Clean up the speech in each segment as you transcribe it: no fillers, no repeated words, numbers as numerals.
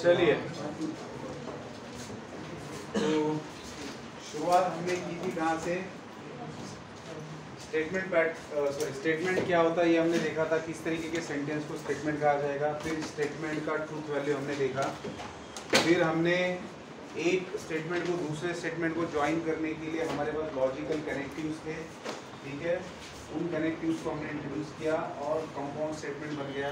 चलिए, तो शुरुआत हमने की थी कहाँ से? स्टेटमेंट क्या होता है ये हमने देखा था, किस तरीके के सेंटेंस को स्टेटमेंट कहा जाएगा। फिर स्टेटमेंट का ट्रूथ वैल्यू हमने देखा। फिर हमने एक स्टेटमेंट को दूसरे स्टेटमेंट को ज्वाइन करने के लिए हमारे पास लॉजिकल कनेक्टिव्स थे, ठीक है। उन कनेक्टिव्स को हमने इंट्रोड्यूस किया और कंपाउंड स्टेटमेंट बन गया।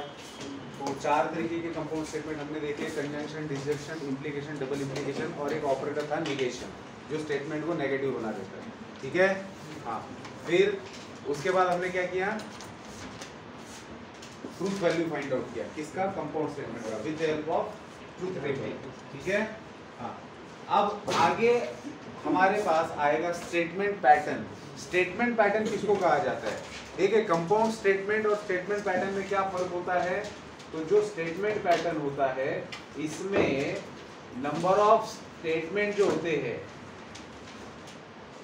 तो चार तरीके के कंपाउंड स्टेटमेंट हमने देखे: conjunction, disjunction, implication, double implication, और एक ऑपरेटर था नेगेशन, जो स्टेटमेंट को नेगेटिव बना देता है, ठीक है। हाँ, फिर उसके बाद हमने क्या किया? ट्रूथ वैल्यू फाइंड आउट किया। किसका? कंपाउंड स्टेटमेंट का, with the help of truth table, ठीक है। हाँ, अब आगे हमारे पास आएगा स्टेटमेंट पैटर्न। स्टेटमेंट पैटर्न किसको कहा जाता है? देखिए, कंपाउंड स्टेटमेंट और स्टेटमेंट पैटर्न में क्या फर्क होता है? तो जो स्टेटमेंट पैटर्न होता है, इसमें नंबर ऑफ स्टेटमेंट जो होते हैं,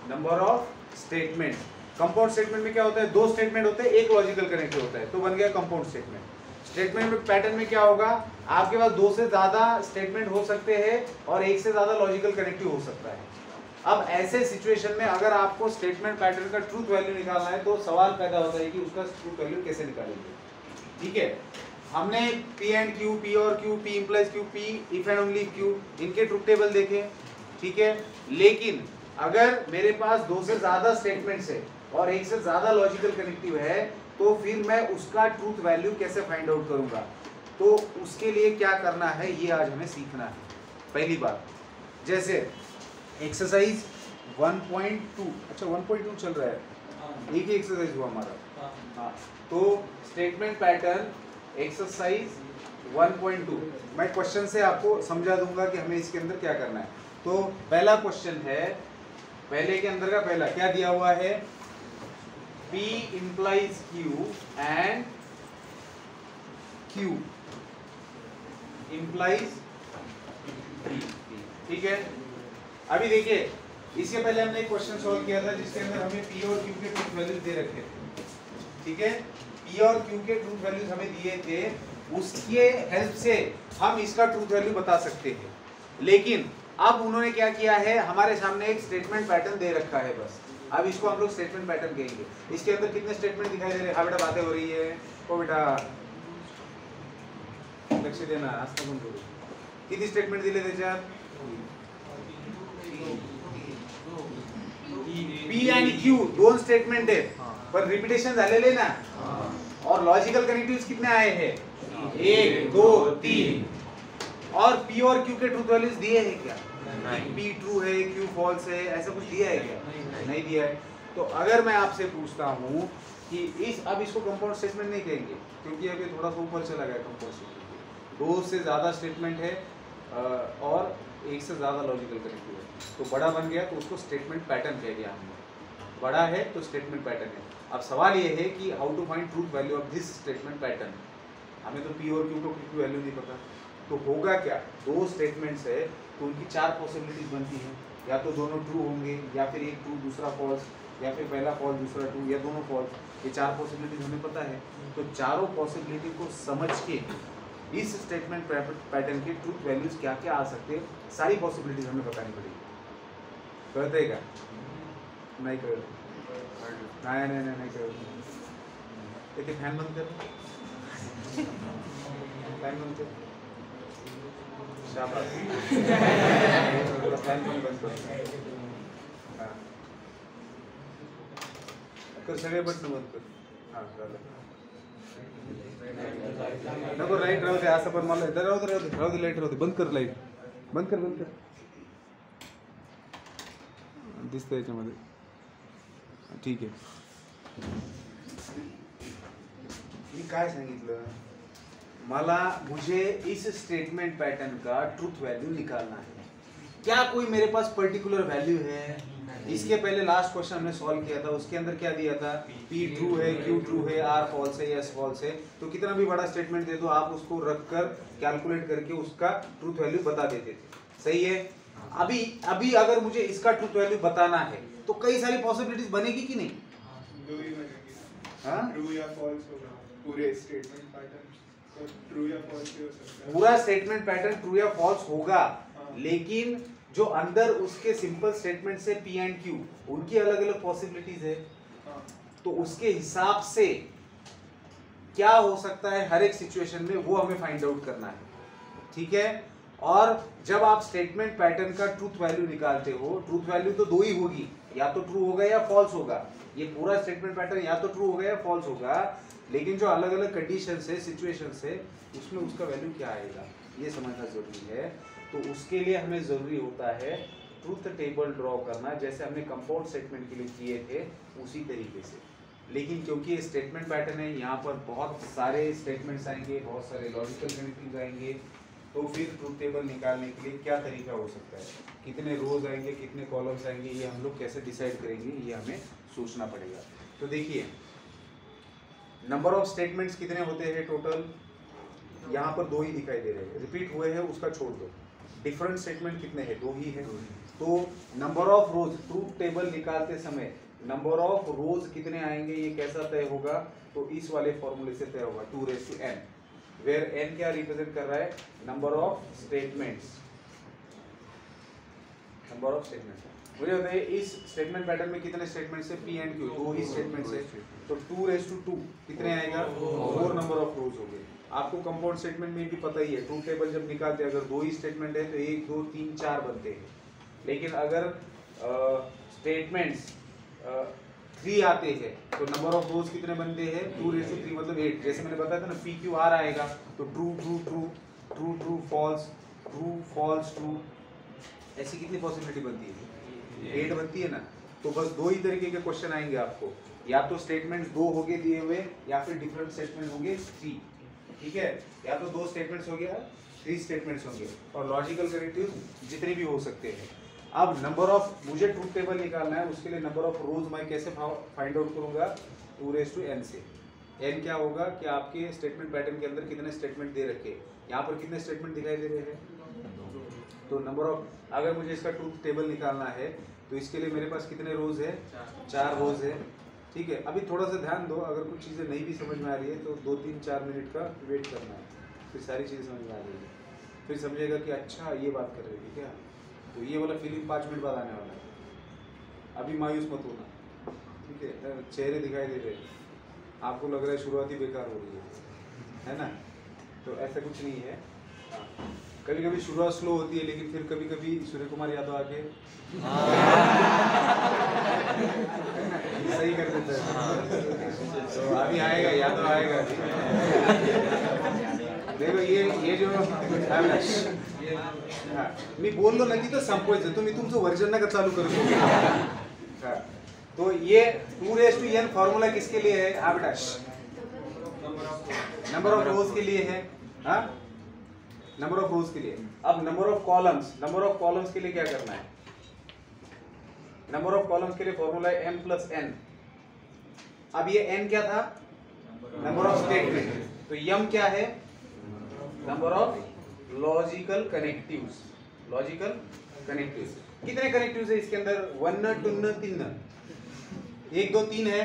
number of statement. Compound statement में क्या होता है? दो स्टेटमेंट होते हैं, एक लॉजिकल कनेक्टिव होता है, तो बन गया कंपाउंड स्टेटमेंट। स्टेटमेंट पैटर्न में क्या होगा? आपके पास दो से ज्यादा स्टेटमेंट हो सकते हैं और एक से ज्यादा लॉजिकल कनेक्टिव हो सकता है। अब ऐसे सिचुएशन में अगर आपको स्टेटमेंट पैटर्न का ट्रूथ वैल्यू निकालना है तो सवाल पैदा होता है कि उसका ट्रूथ वैल्यू कैसे निकालेंगे, ठीक है। हमने P एंड Q, P और Q, P implies Q, P if and only Q, इनके ट्रूथ टेबल देखे, ठीक है। लेकिन अगर मेरे पास दो से ज्यादा स्टेटमेंट्स है और एक से ज्यादा लॉजिकल कनेक्टिव है, तो फिर मैं उसका ट्रूथ वैल्यू कैसे फाइंड आउट करूंगा? तो उसके लिए क्या करना है, ये आज हमें सीखना है। पहली बात, जैसे एक्सरसाइज 1.2, अच्छा 1.2 चल रहा है, एक ही एक्सरसाइज हुआ हमारा। हाँ, तो स्टेटमेंट पैटर्न एक्सरसाइज 1.2, मैं क्वेश्चन से आपको समझा दूंगा कि हमें इसके अंदर क्या करना है। तो पहला क्वेश्चन है, पहले के अंदर का पहला क्या दिया हुआ है? P implies Q and Q implies P, ठीक है। अभी देखिए, इसके पहले हमने एक क्वेश्चन सॉल्व किया था जिसके अंदर हमें P और Q के ट्रूथ वैल्यूज दे रखे थे, ठीक है। P और Q के ट्रूथ वैल्यूज हमें दिए थे, उसके हेल्प से हम इसका ट्रूथ वैल्यू बता सकते हैं। लेकिन अब उन्होंने क्या किया है, हमारे सामने एक स्टेटमेंट पैटर्न दे रखा है बस। अब इसको हम लोग स्टेटमेंट पैटर्न कहेंगे। इसके अंदर कितने स्टेटमेंट दिखाई दे रहे हैं? हाँ बेटा, बातें हो रही है, ओ बेटा लक्ष्य देना, आस्था बंद करो। कितनी स्टेटमेंट दिले त्याच्यात? P आणि Q दोन स्टेटमेंट आहे, पण रिपीटेशन झालेले ना। और लॉजिकल कनेक्टिव्स कितने आए हैं? 1 2 3। और P और Q के ट्रूथ वैल्यूज दिए हैं क्या? P ट्रू है, Q फॉल्स है, ऐसा कुछ दिया है क्या? नहीं दिया है। तो अगर मैं आपसे पूछता हूँ कि अब इसको कंपाउंड स्टेटमेंट नहीं कहेंगे, क्योंकि अभी थोड़ा सा ऊपर चला गया कंपाउंड स्टेटमेंट। दो से ज़्यादा स्टेटमेंट है और एक से ज़्यादा लॉजिकल कनेक्टिव है, तो बड़ा बन गया, तो उसको स्टेटमेंट पैटर्न कह दिया हमने। बड़ा है तो स्टेटमेंट पैटर्न है। अब सवाल ये है कि how to find truth value of this statement pattern. हमें तो P और Q को ट्रूथ वैल्यू नहीं पता, तो होगा क्या? दो स्टेटमेंट्स है तो उनकी चार पॉसिबिलिटीज बनती हैं, या तो दोनों ट्रू होंगे, या फिर एक ट्रू दूसरा फॉल्स, या फिर पहला फॉल्स दूसरा ट्रू, या दोनों फॉल्स। ये चार पॉसिबिलिटीज हमें पता है। तो चारों पॉसिबिलिटी को समझ के इस स्टेटमेंट पैटर्न के ट्रूथ वैल्यूज क्या क्या आ सकते हैं, सारी पॉसिबिलिटीज हमें बतानी पड़ेगी। करते क्या? नहीं कर, नहीं नहीं नहीं कर। एक फैन बंद कर, फैन बंद कर, शाबाश। फैन बंद कर, कर सगळे बटन बंद कर। हां झालं, नको लाईट राहू दे असं, पण मला राहू दे लाईट राहू दे, बंद कर लाईट, बंद कर दिसतं याच्यामध्ये, ठीक आहे। मी काय सांगितलं, मुझे इस स्टेटमेंट पैटर्न का ट्रूथ वैल्यू निकालना है। क्या कोई मेरे पास पर्टिकुलर वैल्यू है? इसके पहले लास्ट क्वेश्चन हमने सॉल्व किया था, उसके अंदर क्या दिया था? P ट्रू है, Q ट्रू है, R फॉल्स है, S फॉल्स है। तो कितना भी बड़ा स्टेटमेंट दे दो, आप उसको रखकर कैलकुलेट करके उसका ट्रूथ वैल्यू बता देते थे, सही है। अभी अगर मुझे इसका ट्रूथ वैल्यू बताना है तो कई सारी पॉसिबिलिटीज बनेगी कि नहीं? ट्रू या फॉल्स होगा पूरे स्टेटमेंट पैटर्न। ट्रू या फॉल्स हो सकता है। पूरा स्टेटमेंट पैटर्न ट्रू या फॉल्स होगा, लेकिन जो अंदर उसके सिंपल स्टेटमेंट से पी एंड क्यू उनकी अलग अलग पॉसिबिलिटीज है, तो उसके हिसाब से क्या हो सकता है हर एक सिचुएशन में वो हमें फाइंड आउट करना है, ठीक है। और जब आप स्टेटमेंट पैटर्न का ट्रूथ वैल्यू निकालते हो, ट्रूथ वैल्यू तो दो ही होगी, या तो ट्रू होगा या फॉल्स होगा। ये पूरा स्टेटमेंट पैटर्न या तो ट्रू होगा या फॉल्स होगा, लेकिन जो अलग अलग कंडीशन है, सिचुएशन है, उसमें उसका वैल्यू क्या आएगा ये समझना जरूरी है। तो उसके लिए हमें जरूरी होता है ट्रूथ टेबल ड्रॉ करना, जैसे हमने कंपाउंड स्टेटमेंट के लिए किए थे उसी तरीके से। लेकिन क्योंकि ये स्टेटमेंट पैटर्न है, यहाँ पर बहुत सारे स्टेटमेंट्स आएंगे, बहुत सारे लॉजिकल कनेक्टिव्स आएंगे, तो फिर ट्रूथ टेबल निकालने के लिए क्या तरीका हो सकता है, कितने रोज आएंगे, कितने कॉलम्स आएंगे, ये हम लोग कैसे डिसाइड करेंगे, ये हमें सोचना पड़ेगा। तो देखिए नंबर ऑफ स्टेटमेंट्स कितने होते हैं टोटल, यहाँ पर दो ही दिखाई दे रहे हैं, रिपीट हुए हैं उसका छोड़ दो। डिफरेंट स्टेटमेंट कितने हैं, दो ही है। तो number of rose truth table निकालते समय नंबर ऑफ रोज कितने आएंगे ये कैसा तय होगा, तो इस वाले फॉर्मूले से तय होगा 2n, वेयर n क्या रिप्रेजेंट कर रहा है, number of statements. Number of statements मुझे बताइए इस स्टेटमेंट पैटर्न में कितने स्टेटमेंट्स है, पी एंड क्यू, दो ही स्टेटमेंट्स है, तो 2:2 कितने आएगा, 4 नंबर ऑफ रोज हो गए। आपको कंपाउंड स्टेटमेंट में भी पता ही है, ट्रूथ टेबल जब निकालते हैं अगर दो ही स्टेटमेंट है तो 1 2 3 4 बनते हैं, लेकिन अगर स्टेटमेंट्स 3 आते हैं तो नंबर ऑफ रोज कितने बनते हैं, 2:3 मतलब 8। जैसे मैंने बताया था ना, पी क्यू आर आएगा तो true true true true true false true false true, ऐसी कितनी पॉसिबिलिटी बनती है, 8 बनती है ना। तो बस दो ही तरीके के क्वेश्चन आएंगे आपको, या तो स्टेटमेंट्स 2 होंगे दिए हुए, या फिर डिफरेंट स्टेटमेंट होंगे 3, ठीक है, या तो 2 स्टेटमेंट्स हो गया 3 स्टेटमेंट्स होंगे, और लॉजिकल कनेक्टिव्स जितने भी हो सकते हैं। अब नंबर ऑफ मुझे ट्रूथ टेबल निकालना है, उसके लिए नंबर ऑफ रोज मैं कैसे फाइंड आउट करूंगा, 2:n से। n क्या होगा कि आपके स्टेटमेंट पैटर्न के अंदर कितने स्टेटमेंट दे रखे, यहाँ पर कितने स्टेटमेंट दिखाई दे रहे हैं, तो नंबर ऑफ, अगर मुझे इसका ट्रूथ टेबल निकालना है तो इसके लिए मेरे पास कितने रोज है, 4 रोज है, ठीक है। अभी थोड़ा सा ध्यान दो, अगर कुछ चीज़ें नहीं भी समझ में आ रही है तो 2 3 4 मिनट का वेट करना है, फिर सारी चीज़ें समझ में आ जाएगी, फिर समझेगा कि अच्छा ये बात कर रहे थे क्या। तो ये वाला फीलिंग 5 मिनट बाद आने वाला है, अभी मायूस मत होना, ठीक है। चेहरे दिखाई दे रहे हैं, आपको लग रहा है शुरुआत ही बेकार हो रही है ना, तो ऐसा कुछ नहीं है। कभी कभी शुरुआत स्लो होती है, लेकिन फिर कभी कभी सूर्य कुमार यादव आके सही कर देता है, तो अभी आएगा, यादव आएगा। देखो ये जो मी बोललो ना की तर संपवायचं, तुम्ही तुमचं वर्जन नका चालू करू। तो ये 2:n फॉर्मूला किसके लिए है, आप बेटा नंबर ऑफ रोज के लिए है, हाँ नंबर ऑफ रोज के लिए। अब number of columns, number of columns के लिए क्या करना है, नंबर ऑफ कॉलम्स के लिए फॉर्मूला है m+n। अब ये n क्या था, नंबर ऑफ स्टेटमेंट, तो m क्या है, number of logical connectives. Logical connectives कितने कनेक्टिव्स है इसके अंदर, 1 2 3, 1 2 3 है,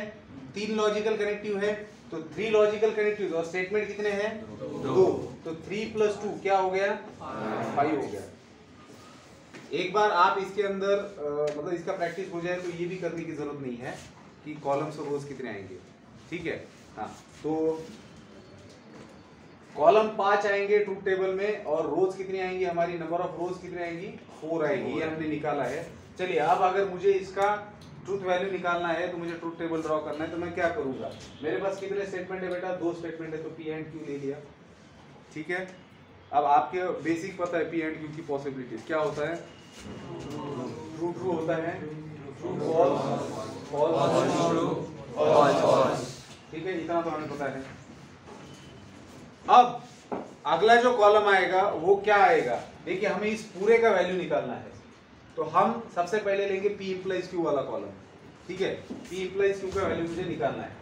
3 लॉजिकल कनेक्टिव है, तो 3 लॉजिकल कनेक्टिव्स, और स्टेटमेंट कितने हैं, 2, तो 3 + 2 क्या हो गया, 5 हो गया। एक बार आप इसके अंदर मतलब इसका प्रैक्टिस हो जाए तो ये भी करने की जरूरत नहीं है कि कॉलम्स और रोज कितने आएंगे, ठीक है। हाँ तो कॉलम 5 आएंगे ट्रूथ टेबल में, और रोज कितनी आएंगी हमारी, नंबर ऑफ रोज कितनी आएंगी, 4 आएंगी, ये हमने निकाला है। चलिए अब अगर मुझे इसका ट्रूथ वैल्यू निकालना है तो मुझे ट्रूथ टेबल ड्रॉ करना है, तो मैं क्या करूंगा, मेरे पास कितने स्टेटमेंट है बेटा, 2 स्टेटमेंट है, तो पी एंड क्यू ले लिया, ठीक है। अब आपके बेसिक पता है पी एंड क्यू की पॉसिबिलिटीज क्या होता है, ट्रू ट्रू होता है, ट्रू फॉल्स फॉल्स, ठीक है, इतना तो हमें पता है। अब अगला जो कॉलम आएगा वो क्या आएगा, देखिए हमें इस पूरे का वैल्यू निकालना है, तो हम सबसे पहले लेंगे P × Q वाला कॉलम, ठीक है। P × Q का वैल्यू मुझे निकालना है,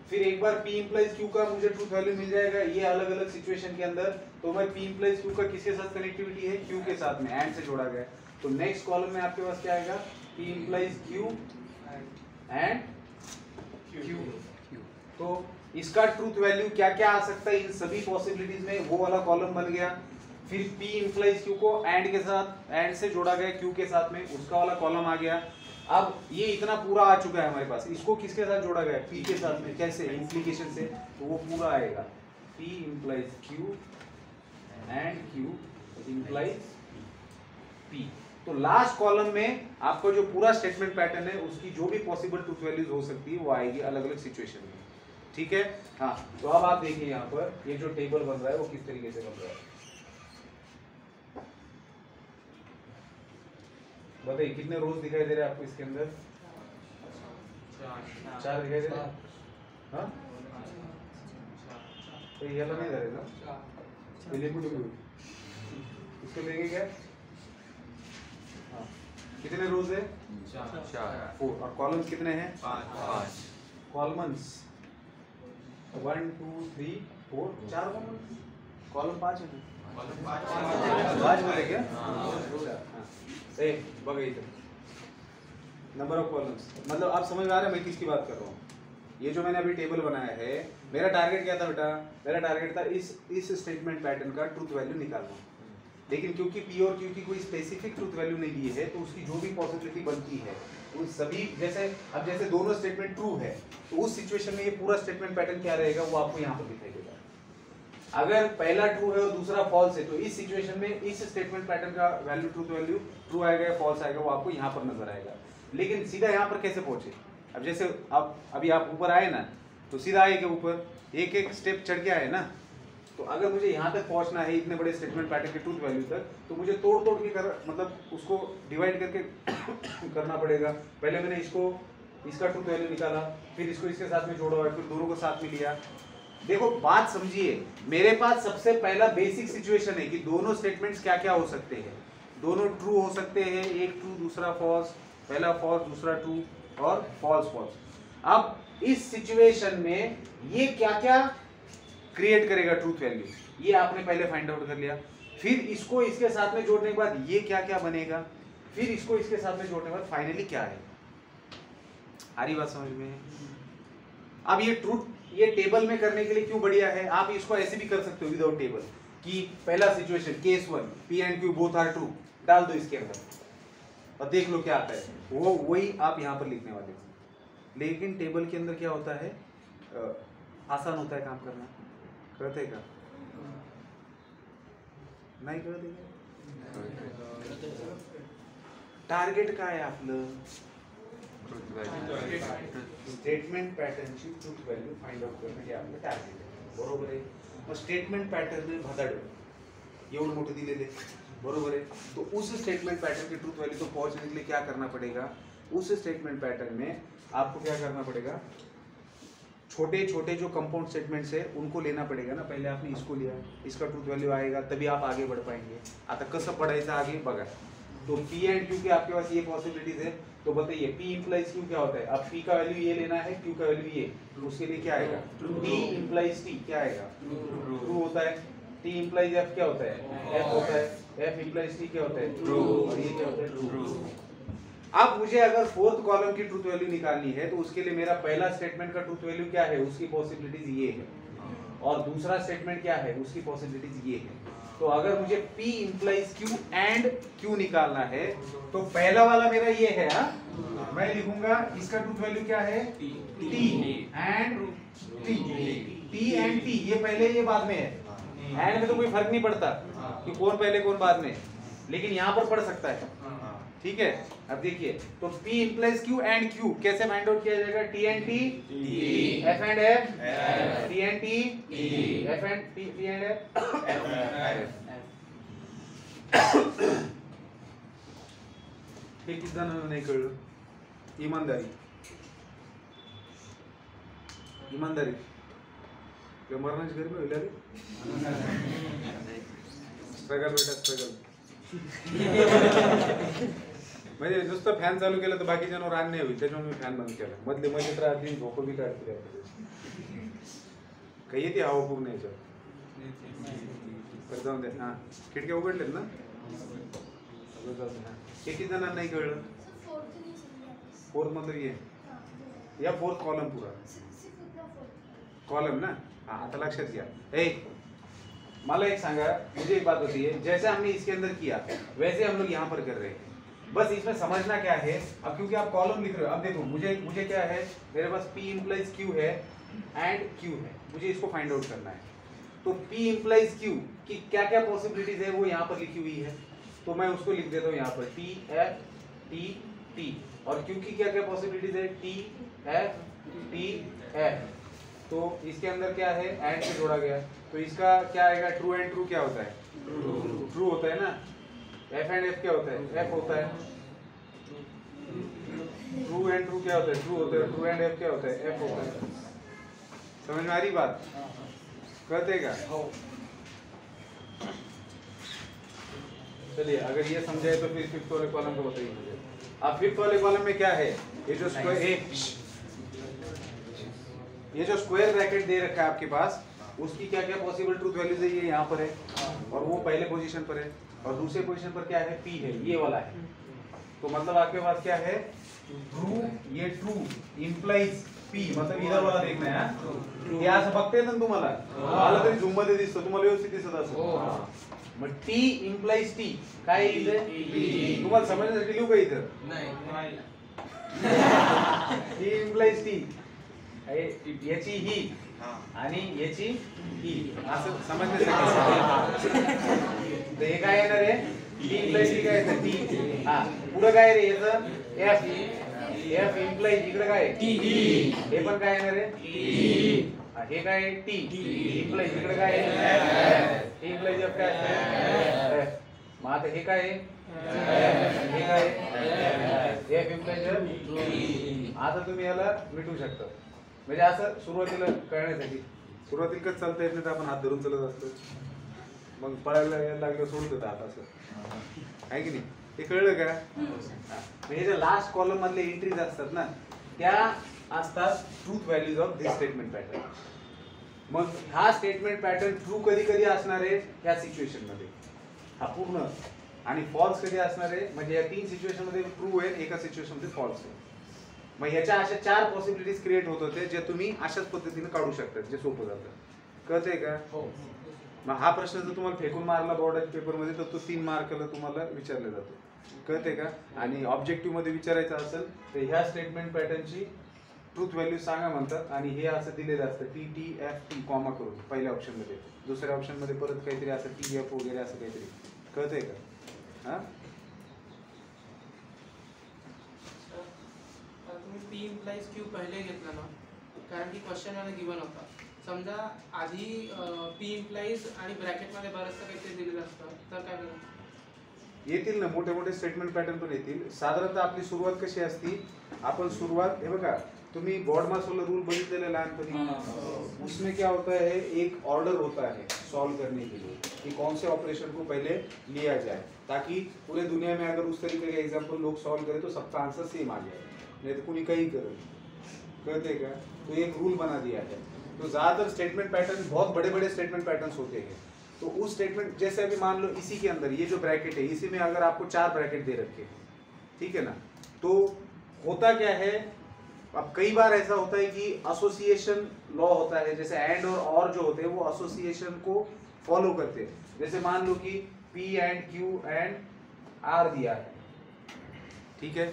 फिर एक बार P × Q का मुझे ट्रूथ वैल्यू मिल जाएगा ये अलग अलग सिचुएशन के अंदर, तो मैं P × Q का किसके साथ कनेक्टिविटी है, Q के साथ में, एंड से जोड़ा गया, तो नेक्स्ट कॉलम में आपके पास क्या आएगा, P × Q एंड Q, तो इसका ट्रूथ वैल्यू क्या क्या आ सकता है इन सभी पॉसिबिलिटीज में, वो वाला कॉलम बन गया। फिर P इंप्लाइज Q को एंड के साथ, एंड से जोड़ा गया Q के साथ में, उसका वाला कॉलम आ गया। अब ये इतना पूरा आ चुका है हमारे पास, इसको किसके साथ जोड़ा गया है? P के साथ में। कैसे? इंप्लीकेशन से, तो वो पूरा आएगा P implies Q and Q implies P। तो लास्ट कॉलम में आपका जो पूरा स्टेटमेंट पैटर्न है उसकी जो भी पॉसिबल ट्रूथ वैल्यूज हो सकती है वो आएगी अलग अलग सिचुएशन में। ठीक है। हाँ, तो अब आप देखिए यहाँ पर ये जो टेबल बन रहा है वो किस तरीके से बन रहा है। बताइए कितने रोज दिखाई दे रहे हैं आपको इसके अंदर? 4 दिखाई दे रहे हैं। हाँ, तो ये वाला नहीं धरेगा, ये लिक्विड इसको देंगे क्या? हाँ, कितने रोज है? 4। और कॉलम्स कितने हैं? 5। कॉलम्स 1 2 3 4, 4 कॉलम 5 है। 5 बोले क्या? बघा इधर नंबर ऑफ कॉलम्स, मतलब आप समझ में आ रहा है मैं किसकी बात कर रहा हूँ। ये जो मैंने अभी टेबल बनाया है, मेरा टारगेट क्या था बेटा? मेरा टारगेट था इस स्टेटमेंट पैटर्न का ट्रूथ वैल्यू निकालना। लेकिन क्योंकि P और Q की कोई स्पेसिफिक ट्रूथ वैल्यू नहीं दी है, तो उसकी जो भी पॉसिबिलिटी बनती है उस सभी, जैसे दोनों स्टेटमेंट ट्रू है तो उस सिचुएशन में ये पूरा स्टेटमेंट पैटर्न क्या रहेगा वो आपको यहाँ पर दिखाई देगा। अगर पहला ट्रू है और दूसरा फॉल्स है तो इस सिचुएशन में इस स्टेटमेंट पैटर्न का वैल्यू, ट्रूथ वैल्यू ट्रू आएगा या फॉल्स आएगा वो आपको यहाँ पर नजर आएगा। लेकिन सीधा यहाँ पर कैसे पहुंचे? अब जैसे अब अभी आप ऊपर आए ना, तो सीधा आए के ऊपर एक एक स्टेप चढ़ के आए ना, तो अगर मुझे यहाँ तक पहुंचना है इतने बड़े स्टेटमेंट पैटर्न के ट्रूथ वैल्यू तक, तो मुझे तोड़ तोड़ के मतलब उसको डिवाइड करके करना पड़ेगा। पहले मैंने इसका ट्रूथ वैल्यू निकाला, फिर इसको इसके साथ में जोड़ा, फिर दोनों को साथ में लिया। देखो बात समझिए, मेरे पास सबसे पहला बेसिक सिचुएशन है कि दोनों स्टेटमेंट्स क्या क्या हो सकते हैं। दोनों ट्रू हो सकते हैं, एक ट्रू दूसरा फॉल्स, पहला फॉल्स दूसरा ट्रू और फॉल्स फॉल्स। अब इस सिचुएशन में ये क्या क्या क्रिएट करेगा ट्रूथ वैल्यू, ये आपने पहले फाइंड आउट कर लिया। फिर इसको इसके साथ में जोड़ने के बाद ये क्या क्या बनेगा, फिर इसको इसके साथ में जोड़ने के बाद फाइनली क्या है। आ रही बात समझ में? अब ये ट्रूथ ये टेबल में करने के लिए क्यों बढ़िया है, आप इसको ऐसे भी कर सकते हो विदाउट टेबल, कि पहला situation case 1 P and Q both are true, डाल दो इसके अंदर और देख लो क्या आता है, वो वही आप यहाँ पर लिखने वाले हो। लेकिन टेबल के अंदर क्या होता है, आसान होता है काम करना, करते का नाही करते का? टार्गेट काय आहे आपलं? स्टेटमेंट पॅटर्नची ट्रूथ व्हॅल्यू फाइंड आउट करणं हे आपलं टार्गेट आहे, बरोबर आहे। मग स्टेटमेंट पॅटर्न भदाड एवढं मोठं दिलेले, बरोबर है। तो उस स्टेटमेंट पैटर्न की ट्रूथ वैल्यू तो पहुंचने के लिए क्या करना पड़ेगा, उस स्टेटमेंट पैटर्न में आपको क्या करना पड़ेगा, छोटे छोटे जो कंपाउंड स्टेटमेंट्स है उनको लेना पड़ेगा ना। पहले आपने इसको लिया, इसका ट्रूथ वैल्यू आएगा तभी आप आगे बढ़ पाएंगे। आता कसं पढ़ायचं आगे बघा। तो P एंड Q के आपके पास ये पॉसिबिलिटीज है, तो बताइए P इंप्लाइज Q क्या होता है। अब P का वैल्यू ये लेना है, Q का वैल्यू ये, तो उसके लिए क्या आएगा, P इंप्लाइज T क्या आएगा, ट्रू होता है। T इंप्लाइज F क्या होता है, F होता है। F इंप्लाइज T क्या होता है, ट्रू, और ये क्या होता है, ट्रू। अब मुझे अगर फोर्थ कॉलम की ट्रूथ वैल्यू निकालनी है तो उसके लिए मेरा पहला स्टेटमेंट का ट्रूथ वैल्यू क्या है, उसकी पॉसिबिलिटीज ये है, और दूसरा स्टेटमेंट क्या है, उसकी पॉसिबिलिटीज ये है। तो अगर मुझे P implies Q and Q निकालना है तो पहला वाला मेरा ये है, मैं लिखूंगा इसका ट्रूथ वैल्यू क्या है, T and T। T and T ये पहले ये बाद में है, एंड में तो कोई फर्क नहीं पड़ता कि कौन पहले कौन बाद में, लेकिन यहाँ पर पड़ सकता है, ठीक है। अब देखिए तो P implies Q and Q कैसे फाइंड आउट किया जाएगा, T and T, F and F, T and T, F and T and F। हे किती जणांना नाही कळलं, ईमानदारी ईमानदारी किंवा मरणाची गरीब होईल रे, स्ट्रगल बेटा स्ट्रगल। म्हणजे नुसतं फॅन चालू केलं तर बाकी जनावर रान नाही होईल, त्याच्यामुळे मी फॅन बंद केला। मधले मजेत राहतील, झोप बी काढतील, काही येते हवा पूर्ण याच्यावर, तर जाऊन दे। हा खिडक्या उघडलेत ना, किती जणांना नाही कळलं, फोर्थ मतलब ये या फोर्थ कॉलम पूरा कॉलम ना, हाँ आता लक्षात घ्या. मला एक सांगा, मुझे एक बात होती है, जैसे हमने इसके अंदर किया वैसे हम लोग यहाँ पर कर रहे हैं. बस इसमें समझना क्या है, अब क्योंकि आप कॉलम लिख रहे हो, अब देखो मुझे क्या है, मेरे पास P इम्प्लाइज Q है एंड Q है, मुझे इसको फाइंड आउट करना है. तो P इम्प्लाइज Q की क्या क्या पॉसिबिलिटीज है वो यहाँ पर लिखी हुई है, तो मैं उसको लिख देता हूँ यहाँ पर T F T T, और Q की क्या क्या पॉसिबिलिटीज है T F T F. तो इसके अंदर क्या है, एंड से जोड़ा गया, तो इसका क्या आएगा, ट्रू एंड ट्रू क्या होता है, ट्रू होता है ना. एफ एंड एफ क्या होता है, एफ होता है. ट्रू एंड ट्रू क्या होता है, ट्रू होता है. ट्रू एंड एफ क्या होता है, एफ होता है. समझ में आ रही बात, कहते क्या. चलिए अगर ये समझे तो फिर फिफ्थ वाले कॉलम को बताइए मुझे. अब फिफ्थ वाले कॉलम में क्या है, ये जो स्क्वायर, ये जो स्क्वायर ब्रैकेट दे रखा है आपके पास, उसकी क्या क्या पॉसिबल ट्रूथ वैल्यूज है, ये यहाँ पर है और वो पहले पोजीशन पर है, और दूसरे पोजीशन पर क्या है, P है, ये वाला है. तो मतलब आपके पास क्या है, ट्रू, ये ट्रू इम्प्लाइज P, मतलब इधर वाला देखना है. हे असं बघते ना तुम्हाला, मला तरी झूम मध्ये दिसतं, तुम्हाला व्यवस्थित दिसत असेल. मग T इम्प्लाइज T काय इथे, तुम्हाला समजण्यासाठी लिहू का इथं, नाही T इम्प्लाइज T, याची ही आणि याची ही, असं समजण्यासाठी. तर हे काय येणार आहे, T इम्प्लाइज T काय येतं, T. हा पुढे काय रे याचं, F, F इम्प्लाइज इकडे काय T, हे पण काय येणार आहे T. हे काय T इम्प्लाइज इकडे काय F, इम्प्लाइज F काय F. मग आता हे काय हे काय F इम्प्लाइज F. आता तुम्ही याला मिटू शकता, म्हणजे असं सुरुवातीला कळण्यासाठी. सुरुवातीला कसं चालता येत नाही तर आपण हात धरून चालत असतो, मग पळायला लागलं सोडून देतं हात, असं आहे की नाही. हे कळलं का. हे जे लास्ट कॉलम मधले एंट्रीज असतात ना, त्या असतात truth values of this statement pattern. मग हा स्टेटमेंट पॅटर्न ट्रू कधी कधी असणार आहे ह्या सिच्युएशन मध्ये, हा पूर्ण, आणि फॉल्स कधी असणार आहे, म्हणजे या तीन सिच्युएशन मध्ये ट्रू आहे, एका सिच्युएशन मध्ये फॉल्स आहे. मग ह्याच्या अशा 4 पॉसिबिलिटीज क्रिएट होत होते, जे तुम्ही अशाच पद्धतीने काढू शकता, जे सोपं जातं. कळतंय का. मग हा प्रश्न जर तुम्हाला फेकून मारला बोर्डाच्या पेपर मध्ये तर तो 3 मार्कला तुम्हाला विचारला जातो. कळतंय का. आणि ऑब्जेक्टिव्ह मध्ये विचारायचं असेल तर ह्या स्टेटमेंट पॅटर्नची ट्रूथ व्हॅल्यू सांगा म्हणतात, आणि हे असं दिलेलं असतं T T F T comma करून पहिल्या ऑप्शन मध्ये, दुसऱ्या ऑप्शन मध्ये परत काहीतरी असं T F वगैरे असं काहीतरी. कळतंय का. हा P implies Q पहिले घेतला ना, कारण की क्वेश्चन मध्ये गिवन होता. समजा आधी P implies आणि ब्रॅकेट मध्ये बरंचसं काहीतरी दिलेलं असतं, तर काय करायचं. येतील ना मोठे मोठे स्टेटमेंट पॅटर्न पण येतील. साधारणतः आपली सुरुवात कशी असती, आपण सुरुवात, हे बघा तुम्ही बोर्ड मास वाला रूल बघितलेला लहानपणी, उसमें क्या होता है, एक ऑर्डर होता है सॉल्व करने के लिए कि कौन से ऑपरेशन को पहले लिया जाए, ताकि पूरे दुनिया में अगर उस तरीके का एग्जाम्पल लोग सॉल्व करें तो सबका आंसर सेम आ जाए, नहीं तो कोई कहीं करे. कहते क्या, तो एक रूल बना दिया है. तो ज्यादातर स्टेटमेंट पैटर्न बहुत बड़े बड़े स्टेटमेंट पैटर्न्स होते हैं. तो उस स्टेटमेंट, जैसे अभी मान लो इसी के अंदर ये जो ब्रैकेट है, इसी में अगर आपको 4 ब्रैकेट दे रखे हैं, ठीक है ना, तो होता क्या है, अब कई बार ऐसा होता है कि एसोसिएशन लॉ होता है, जैसे एंड और जो होते हैं वो एसोसिएशन को फॉलो करते हैं. जैसे मान लो कि P and Q and R दिया है, ठीक है,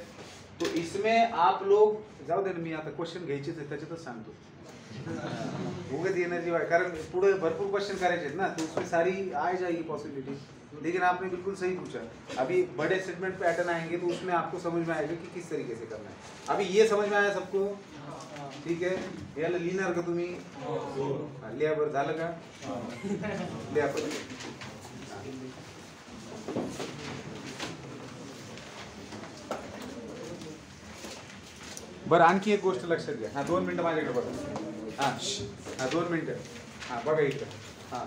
तो इसमें आप लोग जाऊ दे ना, मी आता क्वेश्चन घ्यायचेच आहे त्याच्यातच सांगतो. उगत एनर्जी, कारण पुढे भरपूर क्वेश्चन करायचे हैं ना, तो उसमें सारी आ जाएगी पॉसिबिलिटी. लेकिन आपने बिल्कुल सही पूछा. अभी बड़े स्टेटमेंट पैटर्न आएंगे तो उसमें आपको समझ में आएगा कि किस तरीके से करना है. अभी ये समझ में आया सबको, ठीक है. याला लिहिणार का तुम्ही, लिहा बरं, झालं का, लिहा पण. बरं आणखी एक गोष्ट लक्षात घ्या. हा 2 मिनिटं माझ्याकडे बघा. हा 2 मिनिटं. हा बघा इकडे. हा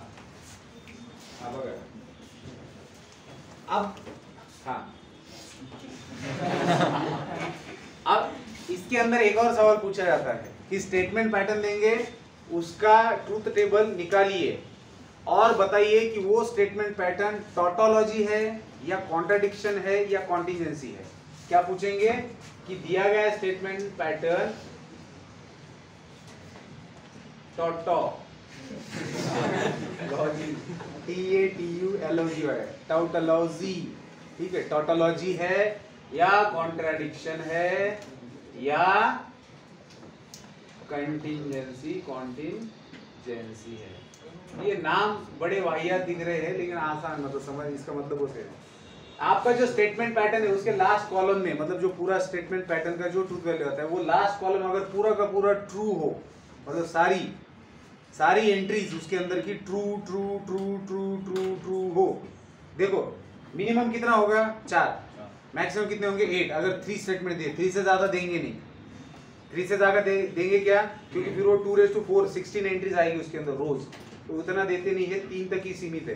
बघा. अब अब इसके अंदर एक और सवाल पूछा जाता है कि स्टेटमेंट पैटर्न देंगे, उसका ट्रूथ टेबल निकालिए और बताइए कि वो स्टेटमेंट पैटर्न टॉटोलॉजी है या कॉन्ट्राडिक्शन है या कॉन्टिजेंसी है. क्या पूछेंगे कि दिया गया स्टेटमेंट पैटर्न TATULOGY है, टाउटोलॉजी, ठीक है, टॉटोलॉजी है या कॉन्ट्राडिक्शन है या कंटिंजेंसी है। ये नाम बड़े वाहियात दिख रहे हैं लेकिन आसान, मतलब समझ इसका मतलब होते हैं। आपका जो स्टेटमेंट पैटर्न है उसके लास्ट कॉलम में, मतलब जो पूरा स्टेटमेंट पैटर्न का जो ट्रूथ वैल्यू आता है वो लास्ट कॉलम अगर पूरा का पूरा ट्रू हो, मतलब सारी एंट्रीज उसके अंदर की true true true true true true हो। देखो मिनिमम कितना होगा 4, मैक्सिमम कितने होंगे 8। अगर 3 स्टेटमेंट दिए, 3 से ज्यादा देंगे नहीं, 3 से ज्यादा देंगे क्या, क्योंकि फिर वो 2⁴ 16 एंट्रीज आएगी उसके अंदर रोज, तो उतना देते नहीं है, 3 तक ही सीमित है।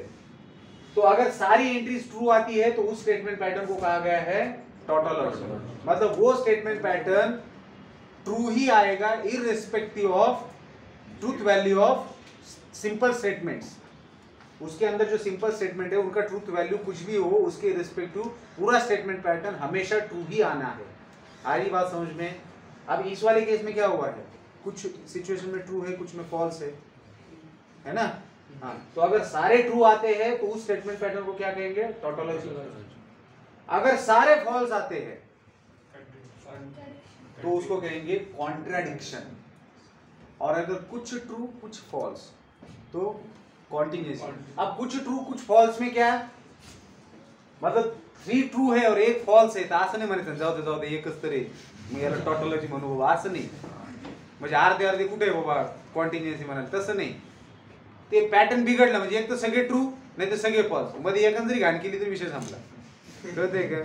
तो अगर सारी एंट्रीज ट्रू आती है तो उस स्टेटमेंट पैटर्न को कहा गया है टॉटोलॉजी। मतलब वो स्टेटमेंट पैटर्न ट्रू ही आएगा irrespective of truth value of simple statements. उसके अंदर जो सिंपल स्टेटमेंट है उनका ट्रूथ वैल्यू कुछ भी हो, उसके रिस्पेक्टिव पूरा स्टेटमेंट पैटर्न हमेशा ट्रू ही आना है। आ रही बात समझ में? अब इस वाले केस में क्या हुआ है, कुछ सिचुएशन में ट्रू है, कुछ में फॉल्स है ना। हाँ, तो अगर सारे ट्रू आते हैं तो उस स्टेटमेंट पैटर्न को क्या कहेंगे, टॉटोलॉजी। अगर सारे फॉल्स आते हैं तो उसको कहेंगे कॉन्ट्राडिक्शन। और अगर कुछ ट्रू कुछ फॉल्स तो कॉन्टिन्यूएशन। अब कुछ ट्रू कुछ फॉल्स में क्या है, मतलब 3 ट्रू है और 1 फॉल्स आहे, तर असं नाही म्हणायचं जाऊ दे एकच तरी मग याला टॉटोलॉजी म्हणू बाबा, असं नाही। म्हणजे अर्धे कुठे आहे बाबा कॉन्टिन्युअसली म्हणाल, तसं नाही। ते पॅटर्न बिघडलं म्हणजे एक तर सगळे ट्रू नाही तर सगळे फॉल्स, मध्ये एक जरी घाण केली तर विषय संपला, कळतंय का?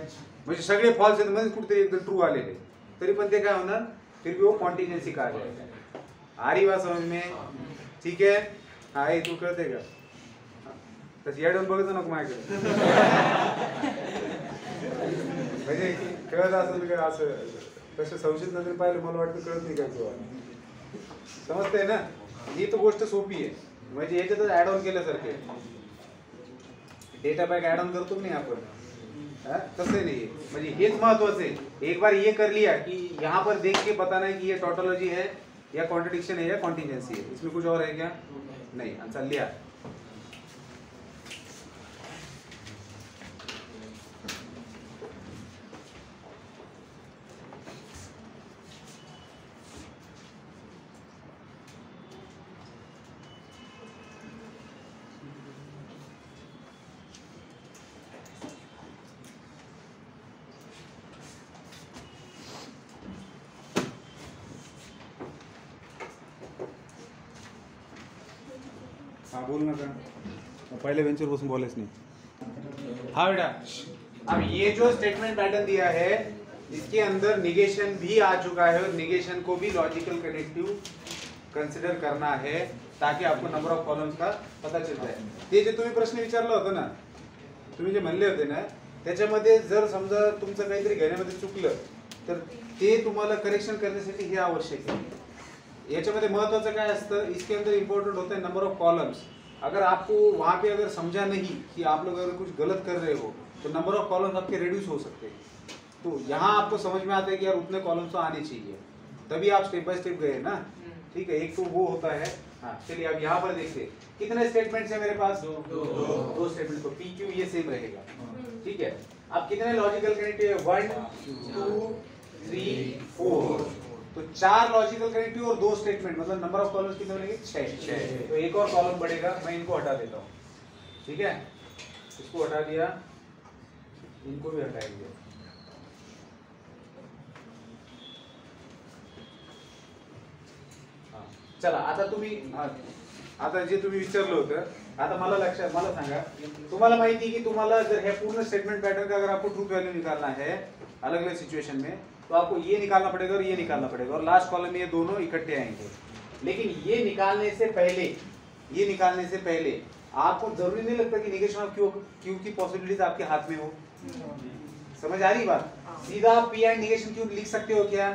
म्हणजे सगळे फॉल्स आहेत मध्ये कुठेतरी एकदम ट्रू आलेले, तरी पण ते काय होणार, फिर भी वो कॉन्टिन्युअसली कहा जाएगा। आ रही बात समझ में? ठीक है, हाँ ये तू कळतंय का? तसं येडून बघतो नको माझ्याकडे, म्हणजे कळत असेल का असं, तसं संशयित नजर पाहिलं मला वाटतं कळत नाही का किंवा समजतंय ना। ही तर गोष्ट सोपी आहे, म्हणजे याच्यातच ऍड ऑन केल्यासारखे डेटा पॅक ऍड ऑन करतो नाही आपण, तसे नहीं, म्हणजे हेच महत्वाचं आहे। एक बार ये कर लिया कि यहाँ पर देख के बताना है कि ये टोटोलॉजी है या कॉन्ट्रडिक्शन है या कॉन्टिजेंसी है, इसमें कुछ और है क्या? नहीं, आंसर लिया। हाँ बोल ना, पहले वेंचर बसून बोलायच नहीं। हाँ बेटा, अब ये जो स्टेटमेंट पैटर्न दिया है इसके अंदर निगेशन भी आ चुका है, और निगेशन को भी लॉजिकल कनेक्टिव कंसिडर करना है ताकि आपको नंबर ऑफ कॉलम्स का पता चल जाए। ते जे तुम्ही प्रश्न विचारला होता ना, तुम्ही जे म्हणले होते ना, त्याच्यामध्ये जर समजा तुमचं काहीतरी घेण्यामध्ये चुकलं तर ते तुम्हाला करेक्शन करण्यासाठी हे आवश्यक आहे। याच्यामध्ये महत्त्वाचं काय असतं, इसके अंदर इंपॉर्टेंट होता है नंबर ऑफ कॉलम्स। अगर आपको वहाँ पे अगर समझा नहीं कि आप लोग अगर कुछ गलत कर रहे हो तो नंबर ऑफ कॉलम्स आपके रिड्यूस हो सकते हैं। तो यहाँ आपको समझ में आता है कि यार उतने कॉलम्स तो आने चाहिए, तभी आप स्टेप बाय स्टेप गए ना। ठीक है, एक तो वो होता है। हाँ चलिए, अब यहाँ पर देखते कितने स्टेटमेंट्स है मेरे पास, दो स्टेटमेंट। तो पी क्यू ये सेम रहेगा। ठीक है, अब कितने लॉजिकल कनेक्टिव है, 1 2 3 4, तो 4 लॉजिकल कनेक्टिव और 2 स्टेटमेंट, मतलब नंबर ऑफ कॉलम्स कितने बनेंगे, 6। तो एक और कॉलम बढ़ेगा, मैं इनको हटा देता हूँ। ठीक है, इसको हटा दिया, इनको भी हटाएंगे। हाँ चला, आता तुम्ही आता जे तुम्ही विचारलं होतं, आता मला लक्षात, मला सांगा, तुम्हाला माहिती है कि तुम्हाला जर हे पूर्ण स्टेटमेंट पैटर्न का अगर आपको ट्रूथ वैल्यू निकालना है अलग अलग सिचुएशन में, तो आपको ये निकालना पड़ेगा और ये निकालना पड़ेगा, और लास्ट कॉलम में ये दोनों इकट्ठे आएंगे। लेकिन ये निकालने से पहले आपको जरूरी नहीं लगता कि निगेशन ऑफ क्यू की पॉसिबिलिटीज आपके हाथ में हो। समझ आ रही बात? सीधा आप पी एंड निगेशन क्यू लिख सकते हो क्या?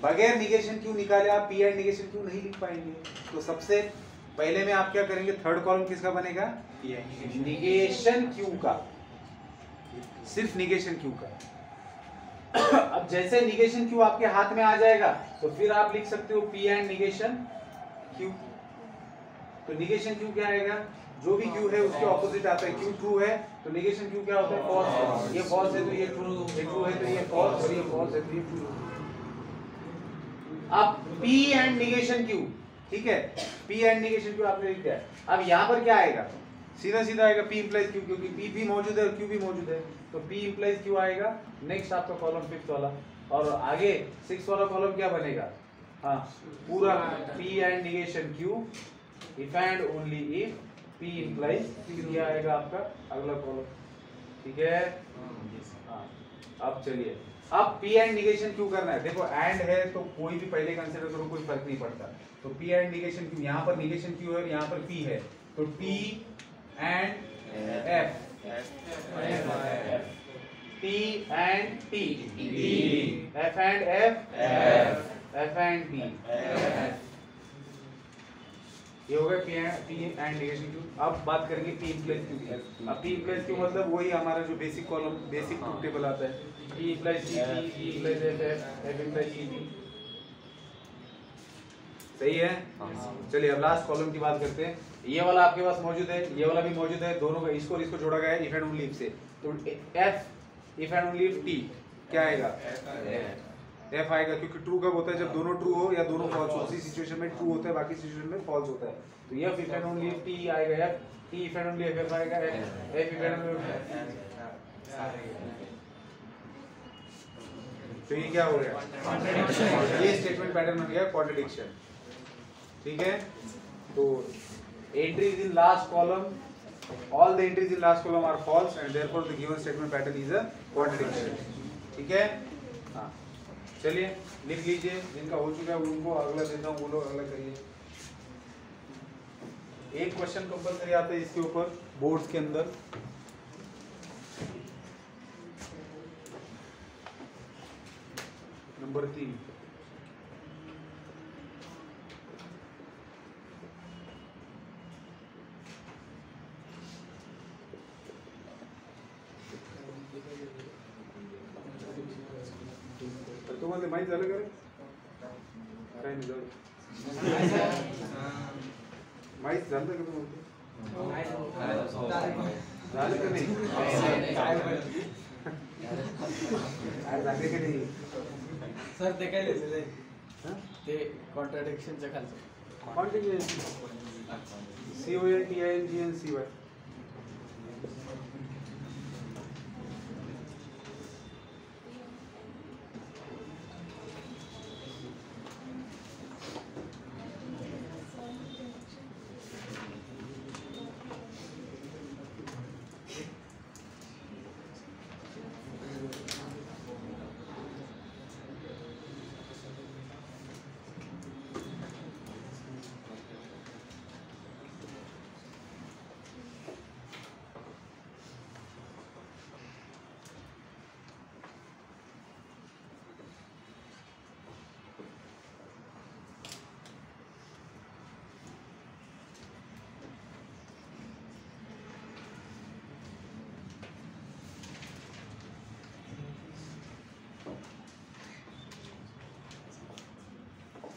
बगैर निगेशन क्यू निकाले आप पी एंड निगेशन क्यू नहीं लिख पाएंगे। तो सबसे पहले में आप क्या करेंगे, थर्ड कॉलम किसका बनेगा, निगेशन क्यू का, सिर्फ निगेशन क्यू का। अब जैसे निगेशन क्यू आपके हाथ में आ जाएगा तो फिर आप लिख सकते हो पी एंड निगेशन क्यू। तो निगेशन क्यू क्या आएगा, जो भी क्यू है उसके ऑपोजिट आता है। क्यू ट्रू है तो निगेशन क्यू क्या होता है, फॉल्स। ये फॉल्स है तो ये ट्रू, ये ट्रू है तो ये फॉल्स, और ये फॉल्स है तो ये ट्रू। अब P एंड निगेशन क्यू, ठीक है, P एंड निगेशन क्यू आपने लिख दिया। अब यहाँ पर क्या आएगा, सीधा सीधा आएगा P इंप्लाइज क्यू, क्योंकि P भी मौजूद है और Q भी मौजूद है, तो P इंप्लाइज क्यू आएगा। नेक्स्ट आपका कॉलम 5th वाला, और आगे 6th वाला कॉलम क्या बनेगा, हाँ पूरा P and negation Q if and only if P implies Q, ये आएगा आपका अगला कॉलम, ठीक है। हाँ अब चलिए, अब P एंड निगेशन क्यों करना है, देखो एंड है तो कोई भी पहले कंसीडर करो, कोई फर्क नहीं पड़ता। तो P एंड निगेशन क्यों, यहाँ पर निगेशन क्यों है और यहाँ पर P है, तो T and F, T and T, F and F, F and P, ये हो गया P एंड निगेशन क्यू। अब बात करेंगे P इंप्लाइज क्यू की। अब P इंप्लाइज क्यू मतलब वही हमारा जो basic column, basic truth table आता है, P implies C, P implies F, F implies C, सही है। चलिए अब लास्ट कॉलम की बात करते हैं। ये वाला आपके पास मौजूद है, ये वाला भी मौजूद है, दोनों का इसको और इसको जोड़ा गया है इफ एंड ओनली इफ से। तो F if and only if T क्या आएगा, F आएगा, क्योंकि ट्रू कब होता है, जब दोनों ट्रू हो या दोनों फॉल्स हो। उसी सिचुएशन में ट्रू होता है, बाकी सिचुएशन में फॉल्स होता है। तो F if and only if T आएगा F, T if and only if F आएगा F, F if and only तो ये क्या हो गया, ये स्टेटमेंट पैटर्न बन गया कॉन्ट्रडिक्शन, ठीक है। तो entries in last column, all the entries in last column are false and therefore the given statement pattern is a contradiction, ठीक है। हाँ चलिए लिख लीजिए, जिनका हो चुका है उनको अगला देता हूँ, वो लोग अगला करिए। एक क्वेश्चन कंपलसरी आता है इसके ऊपर बोर्ड्स के अंदर, नंबर 3। तुम्हाला माहित झालं का रे, काय नाही झालं, माहित झालं का तुम्हाला, झालं का नाही, झाले का नाही सर, ते काय लिहिलेलं आहे ते कॉन्ट्रडिक्शनच्या खालचं, कॉन्टिन्यूअस CONTINGNCY,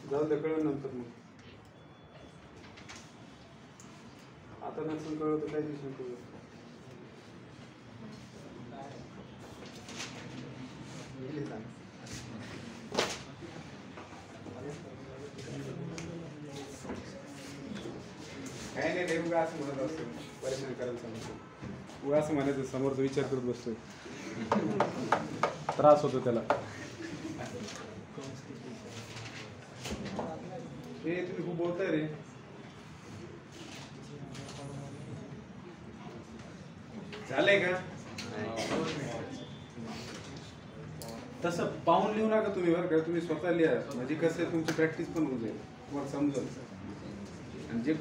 जाऊ दे, कळलं नंतर मग, आता नसून कळलं तर काय दिसून कळलं। काय नाही रे, उगा असं म्हणत असतो, परेशान करायला सांगतो, उगा असं म्हणायचं, समोरचा विचार करत बसतोय, त्रास होतो त्याला। हे तुम्ही खूप बोलताय रे, झालंय का, तसं पाहून लिहू नका तुम्ही, बरं का, तुम्ही स्वतः लिहा, म्हणजे कसं आहे तुमची प्रॅक्टिस पण होऊ जाईल, तुम्हाला समजेल। आणि जे